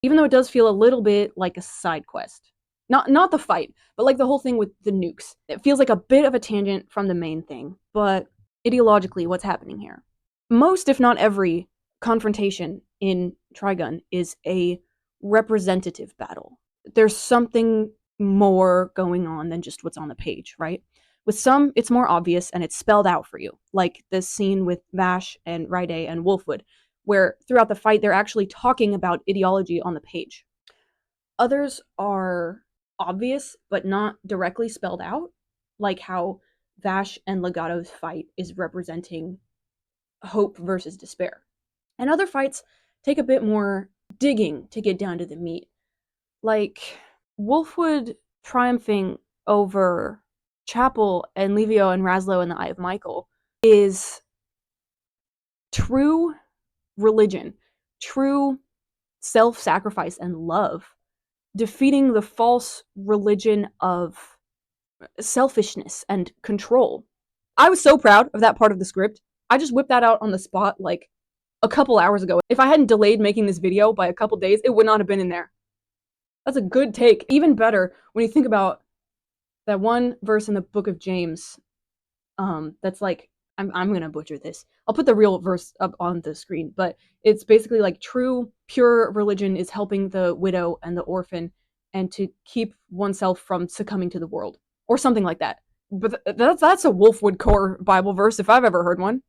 Even though it does feel a little bit like a side quest. Not the fight, but like the whole thing with the nukes. It feels like a bit of a tangent from the main thing, but ideologically, what's happening here? Most, if not every, confrontation in Trigun is a representative battle. There's something more going on than just what's on the page, right? With some, it's more obvious and it's spelled out for you, like this scene with Vash and Raide and Wolfwood, where throughout the fight they're actually talking about ideology on the page. Others are obvious but not directly spelled out, like how Vash and Legato's fight is representing hope versus despair. And other fights take a bit more digging to get down to the meat. Like Wolfwood triumphing over Chapel and Livio and Raslo and the Eye of Michael is true religion, true self-sacrifice and love, defeating the false religion of selfishness and control. I was so proud of that part of the script. I just whipped that out on the spot like a couple hours ago. If I hadn't delayed making this video by a couple days, it would not have been in there. That's a good take. Even better when you think about that one verse in the book of James. That's like, I'm gonna butcher this. I'll put the real verse up on the screen, but it's basically like true, pure religion is helping the widow and the orphan and to keep oneself from succumbing to the world. Or something like that. But that's a Wolfwood core Bible verse if I've ever heard one.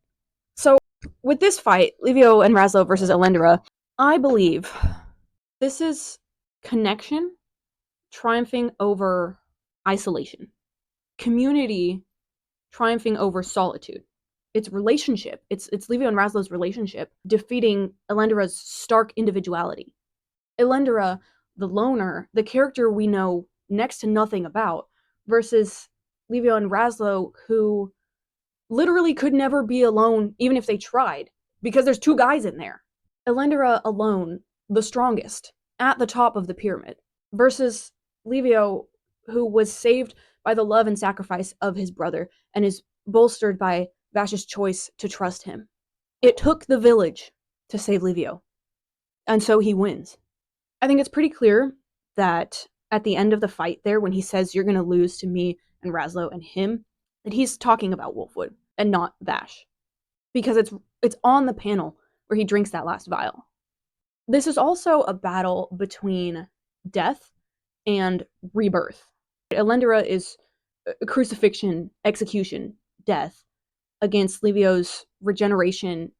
So with this fight, Livio and Raslo versus Elendora, I believe this is connection triumphing over isolation. Community triumphing over solitude. It's relationship. It's Livio and Raslo's relationship defeating Elendora's stark individuality. Elendora, the loner, the character we know next to nothing about, versus Livio and Raslo, who literally could never be alone even if they tried, because there's two guys in there. Elendora alone, the strongest, at the top of the pyramid, versus Livio, who was saved by the love and sacrifice of his brother and is bolstered by Vash's choice to trust him. It took the village to save Livio, and so he wins. I think it's pretty clear that at the end of the fight there, when he says you're going to lose to me and Raslo and him, that he's talking about Wolfwood and not Vash, because it's on the panel where he drinks that last vial. This is also a battle between death and rebirth. Elendora is crucifixion, execution, death, against Livio's regeneration,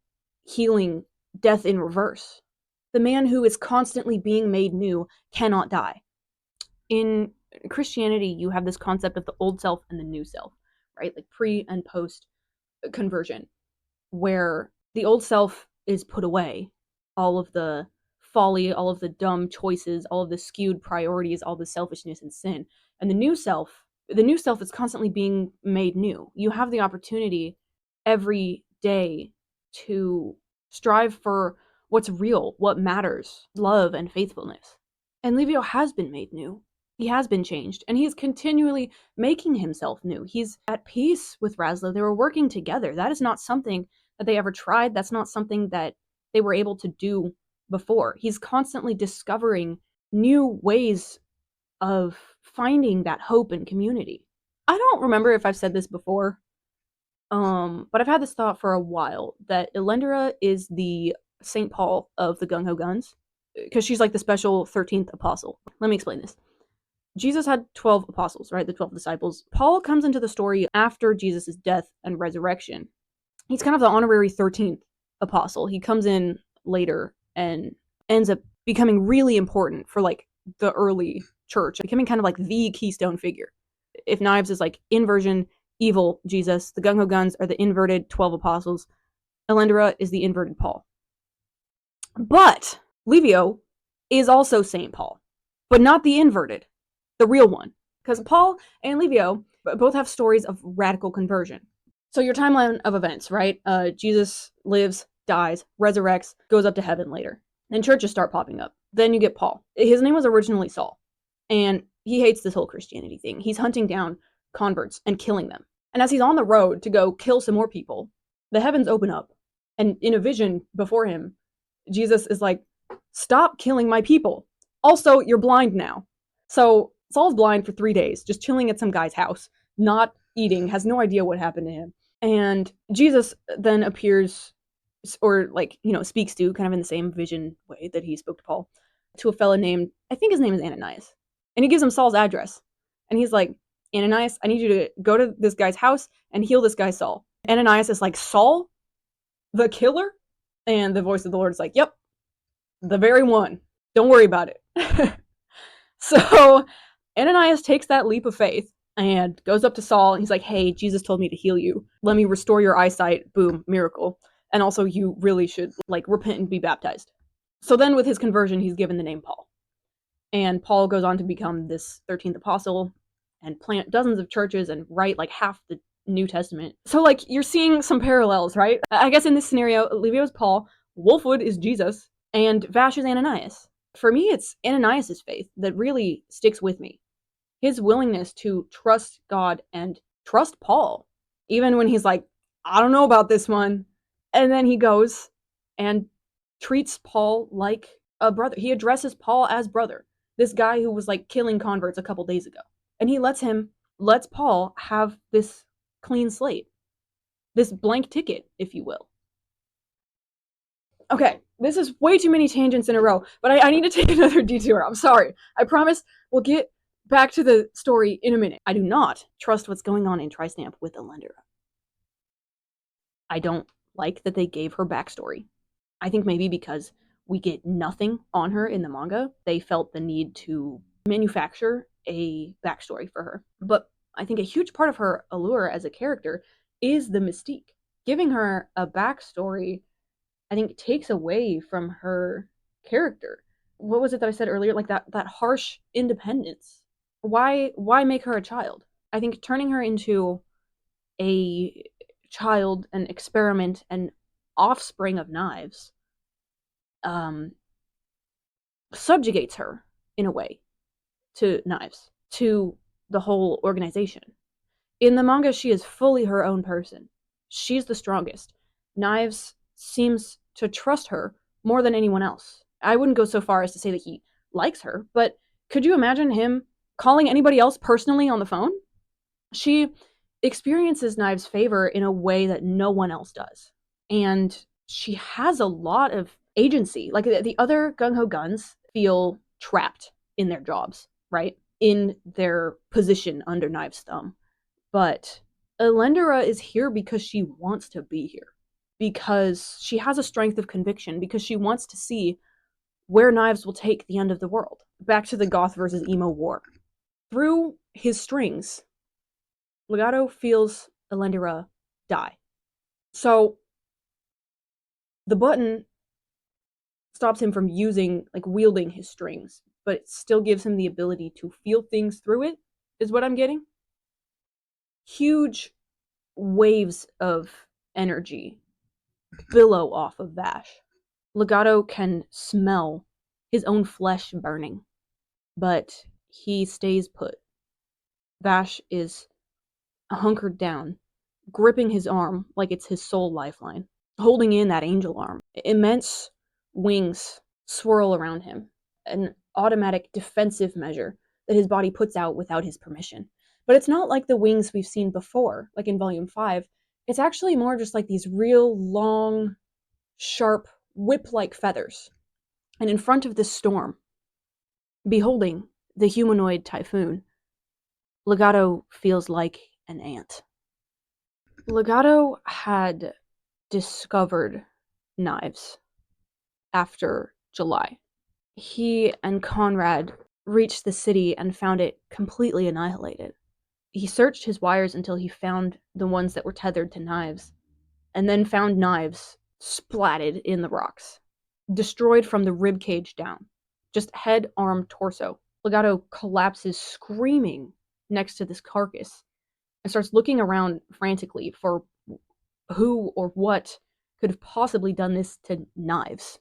healing, death in reverse. The man who is constantly being made new cannot die. In Christianity, you have this concept of the old self and the new self, right? Like pre and post conversion, where the old self is put away. All of the folly, all of the dumb choices, all of the skewed priorities, all the selfishness and sin. And the new self is constantly being made new. You have the opportunity every day to strive for what's real, what matters, love and faithfulness. And Livio has been made new. He has been changed, and he is continually making himself new. He's at peace with Raslo. They were working together. That is not something that they ever tried. That's not something that they were able to do before. He's constantly discovering new ways of finding that hope and community. I don't remember if I've said this before, but I've had this thought for a while that Elendora is the St. Paul of the Gung-Ho Guns, because she's like the special 13th apostle. Let me explain this. Jesus had 12 apostles, right? The 12 disciples. Paul comes into the story after Jesus' death and resurrection. He's kind of the honorary 13th apostle. He comes in later and ends up becoming really important for like the early church, becoming kind of like the keystone figure. If Knives is like inversion, evil Jesus, the Gung-Ho Guns are the inverted 12 apostles. Elendora is the inverted Paul. But Livio is also St. Paul, but not the inverted, the real one. Because Paul and Livio both have stories of radical conversion. So your timeline of events, right? Jesus lives, dies, resurrects, goes up to heaven later. Then churches start popping up. Then you get Paul. His name was originally Saul, and he hates this whole Christianity thing. He's hunting down converts and killing them. And as he's on the road to go kill some more people, the heavens open up, and in a vision before him, Jesus is like, stop killing my people. Also, you're blind now. So Saul's blind for 3 days, just chilling at some guy's house, not eating, has no idea what happened to him. And Jesus then appears, or like, speaks to, kind of in the same vision way that he spoke to Paul, to a fella named, I think his name is Ananias. And he gives him Saul's address. And he's like, Ananias, I need you to go to this guy's house and heal this guy Saul. Ananias is like, Saul? The killer? And the voice of the Lord is like, yep, the very one. Don't worry about it. So Ananias takes that leap of faith and goes up to Saul, and he's like, hey, Jesus told me to heal you. Let me restore your eyesight. Boom, miracle. And also, you really should, repent and be baptized. So then with his conversion, he's given the name Paul. And Paul goes on to become this 13th apostle and plant dozens of churches and write, half the New Testament. So, you're seeing some parallels, right? I guess in this scenario, Livio is Paul, Wolfwood is Jesus, and Vash is Ananias. For me, it's Ananias' faith that really sticks with me. His willingness to trust God and trust Paul, even when he's like, I don't know about this one. And then he goes and treats Paul like a brother. He addresses Paul as brother. This guy who was killing converts a couple days ago. And he lets Paul have this clean slate. This blank ticket, if you will. Okay, this is way too many tangents in a row, but I need to take another detour. I'm sorry. I promise we'll get back to the story in a minute. I do not trust what's going on in Tri-Stamp with Elendora. I don't like that they gave her backstory. I think maybe because we get nothing on her in the manga, they felt the need to manufacture a backstory for her. But I think a huge part of her allure as a character is the mystique. Giving her a backstory, I think, takes away from her character. What was it that I said earlier? That harsh independence. Why make her a child? I think turning her into a child, an experiment, an offspring of knives, subjugates her, in a way, to knives, to the whole organization. In the manga, she is fully her own person. She's the strongest. Knives seems to trust her more than anyone else. I wouldn't go so far as to say that he likes her, but could you imagine him calling anybody else personally on the phone? She experiences Knives' favor in a way that no one else does. And she has a lot of agency. The other Gung-Ho Guns feel trapped in their jobs, right? In their position under Knives' thumb. But Elendora is here because she wants to be here. Because she has a strength of conviction. Because she wants to see where Knives will take the end of the world. Back to the goth versus emo war. Through his strings, Legato feels Elendora die. So the button stops him from wielding his strings, but it still gives him the ability to feel things through it, is what I'm getting. Huge waves of energy billow off of Vash. Legato can smell his own flesh burning, but he stays put. Vash is hunkered down, gripping his arm like it's his sole lifeline, holding in that angel arm. Immense wings swirl around him, an automatic defensive measure that his body puts out without his permission. But it's not like the wings we've seen before, like in Volume 5. It's actually more just like these real long, sharp, whip-like feathers. And in front of this storm, beholding the humanoid typhoon, Legato feels like an ant. Legato had discovered Knives after July. He and Conrad reached the city and found it completely annihilated. He searched his wires until he found the ones that were tethered to Knives, and then found Knives splatted in the rocks, destroyed from the rib cage down, just head, arm, torso. Legato collapses screaming next to this carcass, and starts looking around frantically for who or what could have possibly done this to Knives.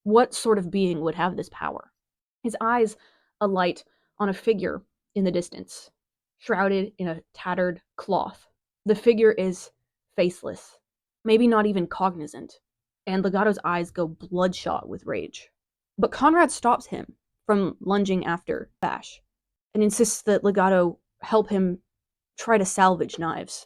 What sort of being would have this power? His eyes alight on a figure in the distance, shrouded in a tattered cloth. The figure is faceless, maybe not even cognizant, and Legato's eyes go bloodshot with rage. But Conrad stops him from lunging after Vash and insists that Legato help him try to salvage Knives.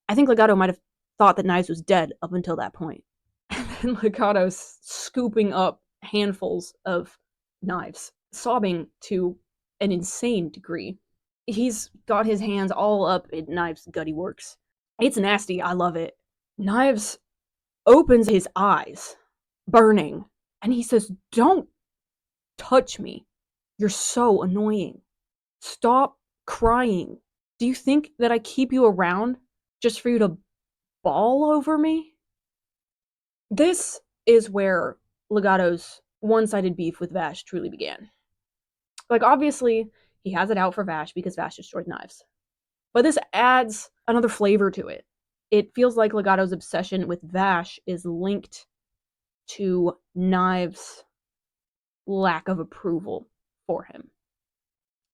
I think Legato might have thought that Knives was dead up until that point. And then Legato's scooping up handfuls of Knives, sobbing to an insane degree. He's got his hands all up in Knives' gutty works. It's nasty, I love it. Knives opens his eyes, burning, and he says, "Don't touch me. You're so annoying. Stop crying. Do you think that I keep you around just for you to bawl over me?" This is where Legato's one-sided beef with Vash truly began. Like, obviously, he has it out for Vash because Vash destroyed Knives. But this adds another flavor to it. It feels like Legato's obsession with Vash is linked to Knives' lack of approval for him.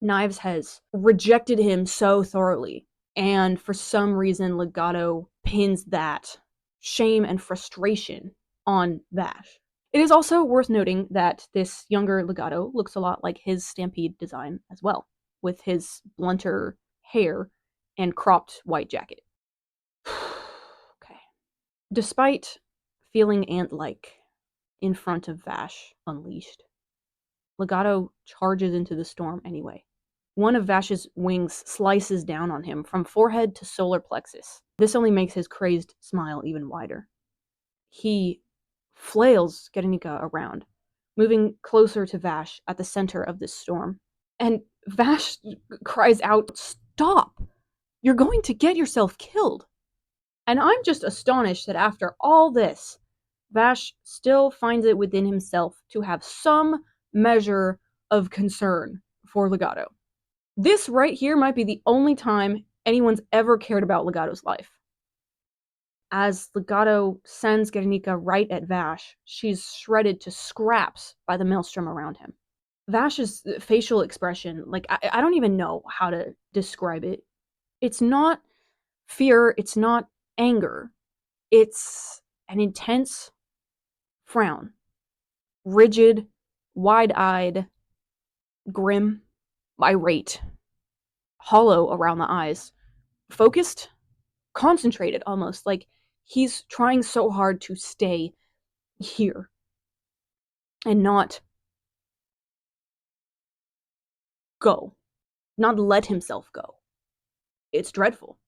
Knives has rejected him so thoroughly, and for some reason Legato pins that shame and frustration on Vash. It is also worth noting that this younger Legato looks a lot like his Stampede design as well, with his blunter hair and cropped white jacket. Okay. Despite feeling ant-like in front of Vash unleashed, Legato charges into the storm anyway. One of Vash's wings slices down on him from forehead to solar plexus. This only makes his crazed smile even wider. He flails Guernica around, moving closer to Vash at the center of this storm. And Vash cries out, "Stop! You're going to get yourself killed!" And I'm just astonished that after all this, Vash still finds it within himself to have some measure of concern for Legato. This right here might be the only time anyone's ever cared about Legato's life. As Legato sends Guernica right at Vash, she's shredded to scraps by the maelstrom around him. Vash's facial expression, like, I don't even know how to describe it. It's not fear, it's not anger. It's an intense frown. Rigid, wide-eyed, grim, irate, hollow around the eyes, focused, concentrated almost, like he's trying so hard to stay here and not go, not let himself go. It's dreadful.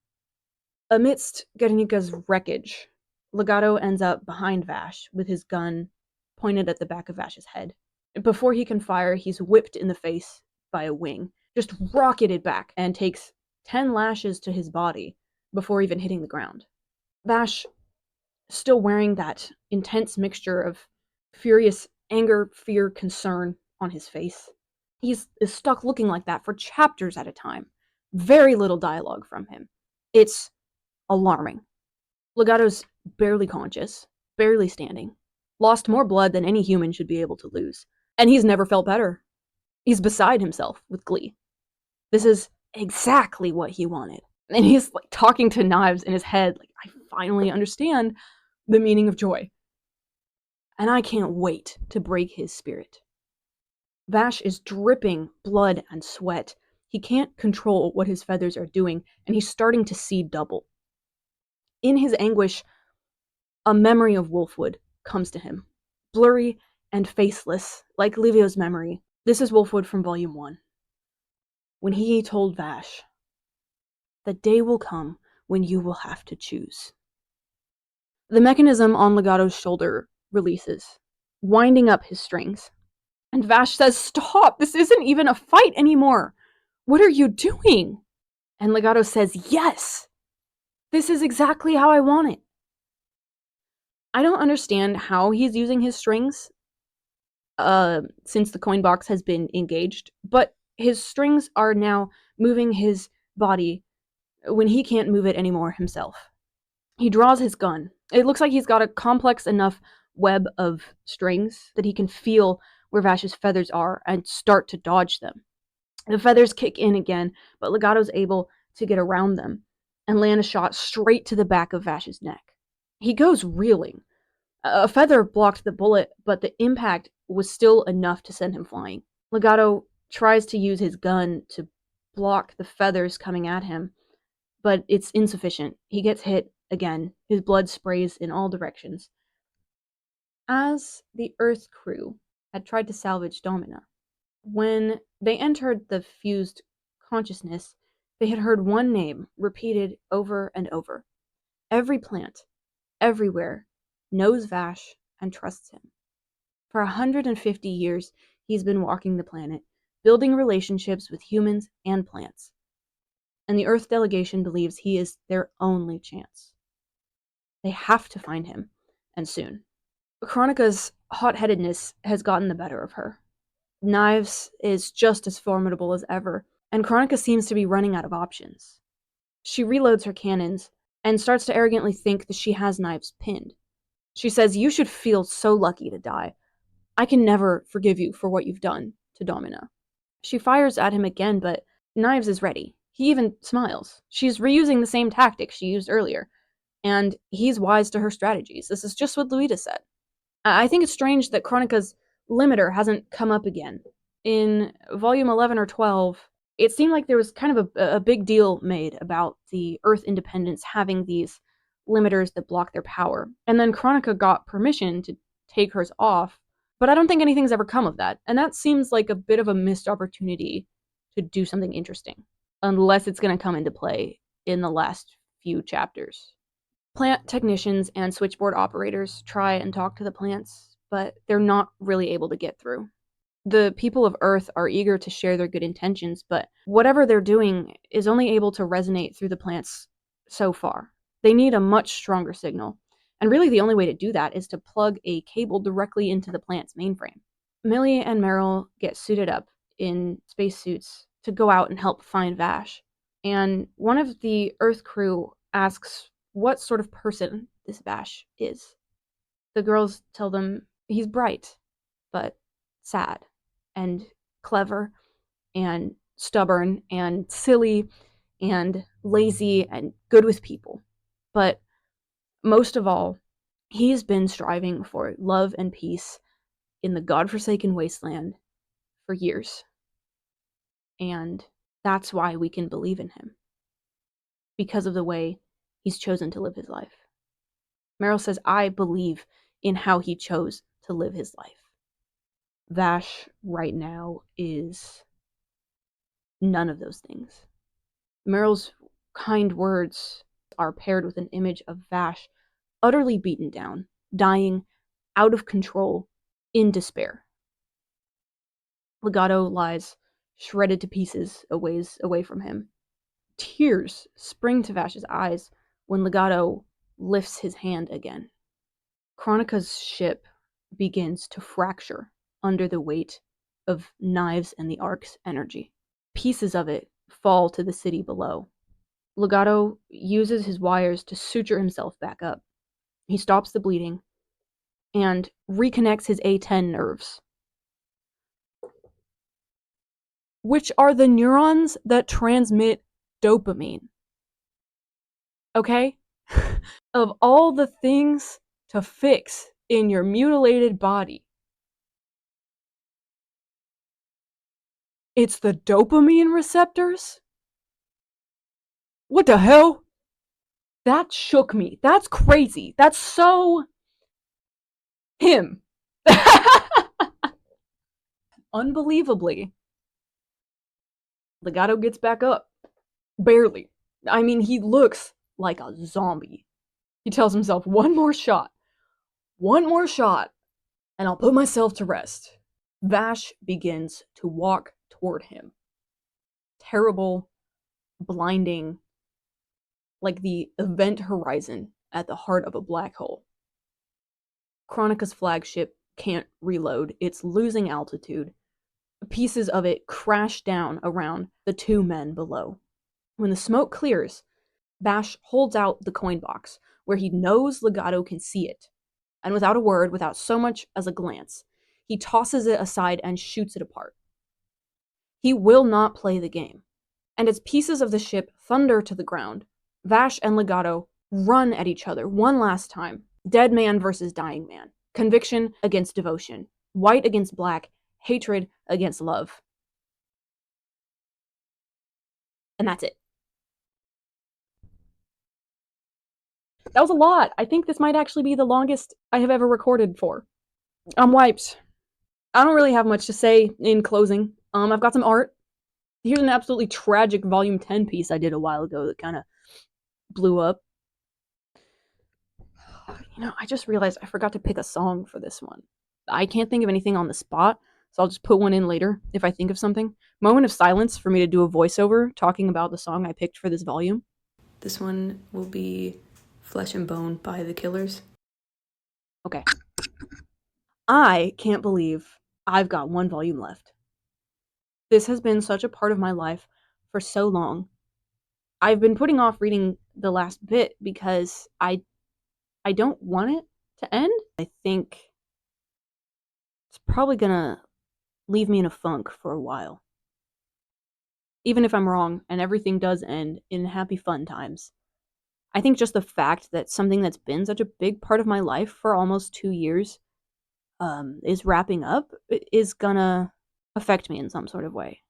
Amidst Guernica's wreckage, Legato ends up behind Vash with his gun pointed at the back of Vash's head. Before he can fire, he's whipped in the face by a wing, just rocketed back, and takes 10 lashes to his body before even hitting the ground. Vash, still wearing that intense mixture of furious anger, fear, concern on his face. He's stuck looking like that for chapters at a time. Very little dialogue from him. It's alarming. Legato's barely conscious, barely standing, lost more blood than any human should be able to lose. And he's never felt better. He's beside himself with glee. This is exactly what he wanted. And he's like talking to Knives in his head, like, I finally understand the meaning of joy. And I can't wait to break his spirit. Vash is dripping blood and sweat. He can't control what his feathers are doing, and he's starting to see double. In his anguish, a memory of Wolfwood comes to him, blurry and faceless, like Livio's memory. This is Wolfwood from Volume 1. When he told Vash, "The day will come when you will have to choose." The mechanism on Legato's shoulder releases, winding up his strings. And Vash says, "Stop! This isn't even a fight anymore! What are you doing?" And Legato says, "Yes! This is exactly how I want it." I don't understand how he's using his strings, since the coin box has been engaged, but his strings are now moving his body when he can't move it anymore himself. He draws his gun. It looks like he's got a complex enough web of strings that he can feel where Vash's feathers are and start to dodge them. The feathers kick in again, but Legato's able to get around them and land a shot straight to the back of Vash's neck. He goes reeling. A feather blocked the bullet, but the impact was still enough to send him flying. Legato tries to use his gun to block the feathers coming at him, but it's insufficient. He gets hit again. His blood sprays in all directions. As the Earth crew had tried to salvage Domina, when they entered the fused consciousness, they had heard one name repeated over and over. Every plant, everywhere, knows Vash and trusts him. For 150 years, he's been walking the planet, building relationships with humans and plants. And the Earth delegation believes he is their only chance. They have to find him, and soon. Kronika's hot-headedness has gotten the better of her. Knives is just as formidable as ever, and Kronika seems to be running out of options. She reloads her cannons and starts to arrogantly think that she has Knives pinned. She says, "You should feel so lucky to die. I can never forgive you for what you've done to Domina." She fires at him again, but Knives is ready. He even smiles. She's reusing the same tactic she used earlier, and he's wise to her strategies. This is just what Luita said. I think it's strange that Kronika's limiter hasn't come up again. In volume 11 or 12, it seemed like there was kind of a big deal made about the Earth Independents having these limiters that block their power. And then Kronika got permission to take hers off, but I don't think anything's ever come of that. And that seems like a bit of a missed opportunity to do something interesting, unless it's going to come into play in the last few chapters. Plant technicians and switchboard operators try and talk to the plants, but they're not really able to get through. The people of Earth are eager to share their good intentions, but whatever they're doing is only able to resonate through the plants so far. They need a much stronger signal, and really the only way to do that is to plug a cable directly into the plant's mainframe. Millie and Meryl get suited up in spacesuits to go out and help find Vash, and one of the Earth crew asks what sort of person this Vash is. The girls tell them he's bright, but sad, and clever, and stubborn, and silly, and lazy, and good with people. But most of all, he's been striving for love and peace in the godforsaken wasteland for years. And that's why we can believe in him. Because of the way he's chosen to live his life. Meryl says, "I believe in how he chose to live his life." Vash right now is none of those things. Meryl's kind words are paired with an image of Vash utterly beaten down, dying, out of control, in despair. Legato lies shredded to pieces a ways away from him. Tears spring to Vash's eyes when Legato lifts his hand again. Kronika's ship begins to fracture under the weight of Knives and the Ark's energy. Pieces of it fall to the city below. Legato uses his wires to suture himself back up. He stops the bleeding and reconnects his A10 nerves, which are the neurons that transmit dopamine. Okay? Of all the things to fix in your mutilated body, it's the dopamine receptors? What the hell? That shook me. That's crazy. That's so him. Unbelievably, Legato gets back up. Barely. I mean, he looks like a zombie. He tells himself, one more shot, and I'll put myself to rest. Vash begins to walk toward him. Terrible, blinding, like the event horizon at the heart of a black hole. Kronika's flagship can't reload. It's losing altitude. Pieces of it crash down around the two men below. When the smoke clears, Vash holds out the coin box, where he knows Legato can see it, and without a word, without so much as a glance, he tosses it aside and shoots it apart. He will not play the game, and as pieces of the ship thunder to the ground, Vash and Legato run at each other one last time. Dead man versus dying man. Conviction against devotion. White against black. Hatred against love. And that's it. That was a lot. I think this might actually be the longest I have ever recorded for. I'm wiped. I don't really have much to say in closing. I've got some art. Here's an absolutely tragic volume 10 piece I did a while ago that kind of blew up. I just realized I forgot to pick a song for this one. I can't think of anything on the spot, so I'll just put one in later if I think of something. Moment of silence for me to do a voiceover talking about the song I picked for this volume. This one will be Flesh and Bone by The Killers. Okay. I can't believe I've got one volume left. This has been such a part of my life for so long. I've been putting off reading the last bit because I don't want it to end. I think it's probably gonna leave me in a funk for a while. Even if I'm wrong and everything does end in happy fun times. I think just the fact that something that's been such a big part of my life for almost 2 years is wrapping up is gonna affect me in some sort of way.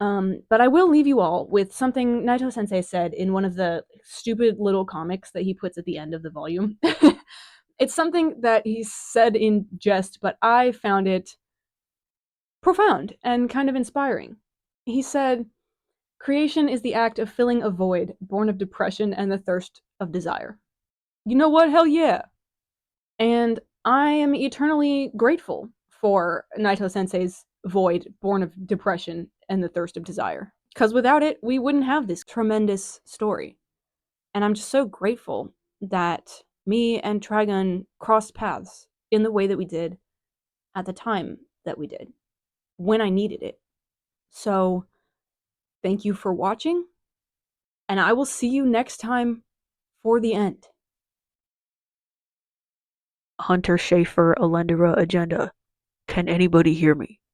But I will leave you all with something Naito Sensei said in one of the stupid little comics that he puts at the end of the volume. It's something that he said in jest, but I found it profound and kind of inspiring. He said, "Creation is the act of filling a void born of depression and the thirst of desire." You know what? Hell yeah. And I am eternally grateful for Naito Sensei's void born of depression and the thirst of desire. Because without it, we wouldn't have this tremendous story. And I'm just so grateful that me and Trigun crossed paths in the way that we did at the time that we did, when I needed it. So, thank you for watching, and I will see you next time for the end. Hunter Schafer Elendora Agenda. Can anybody hear me?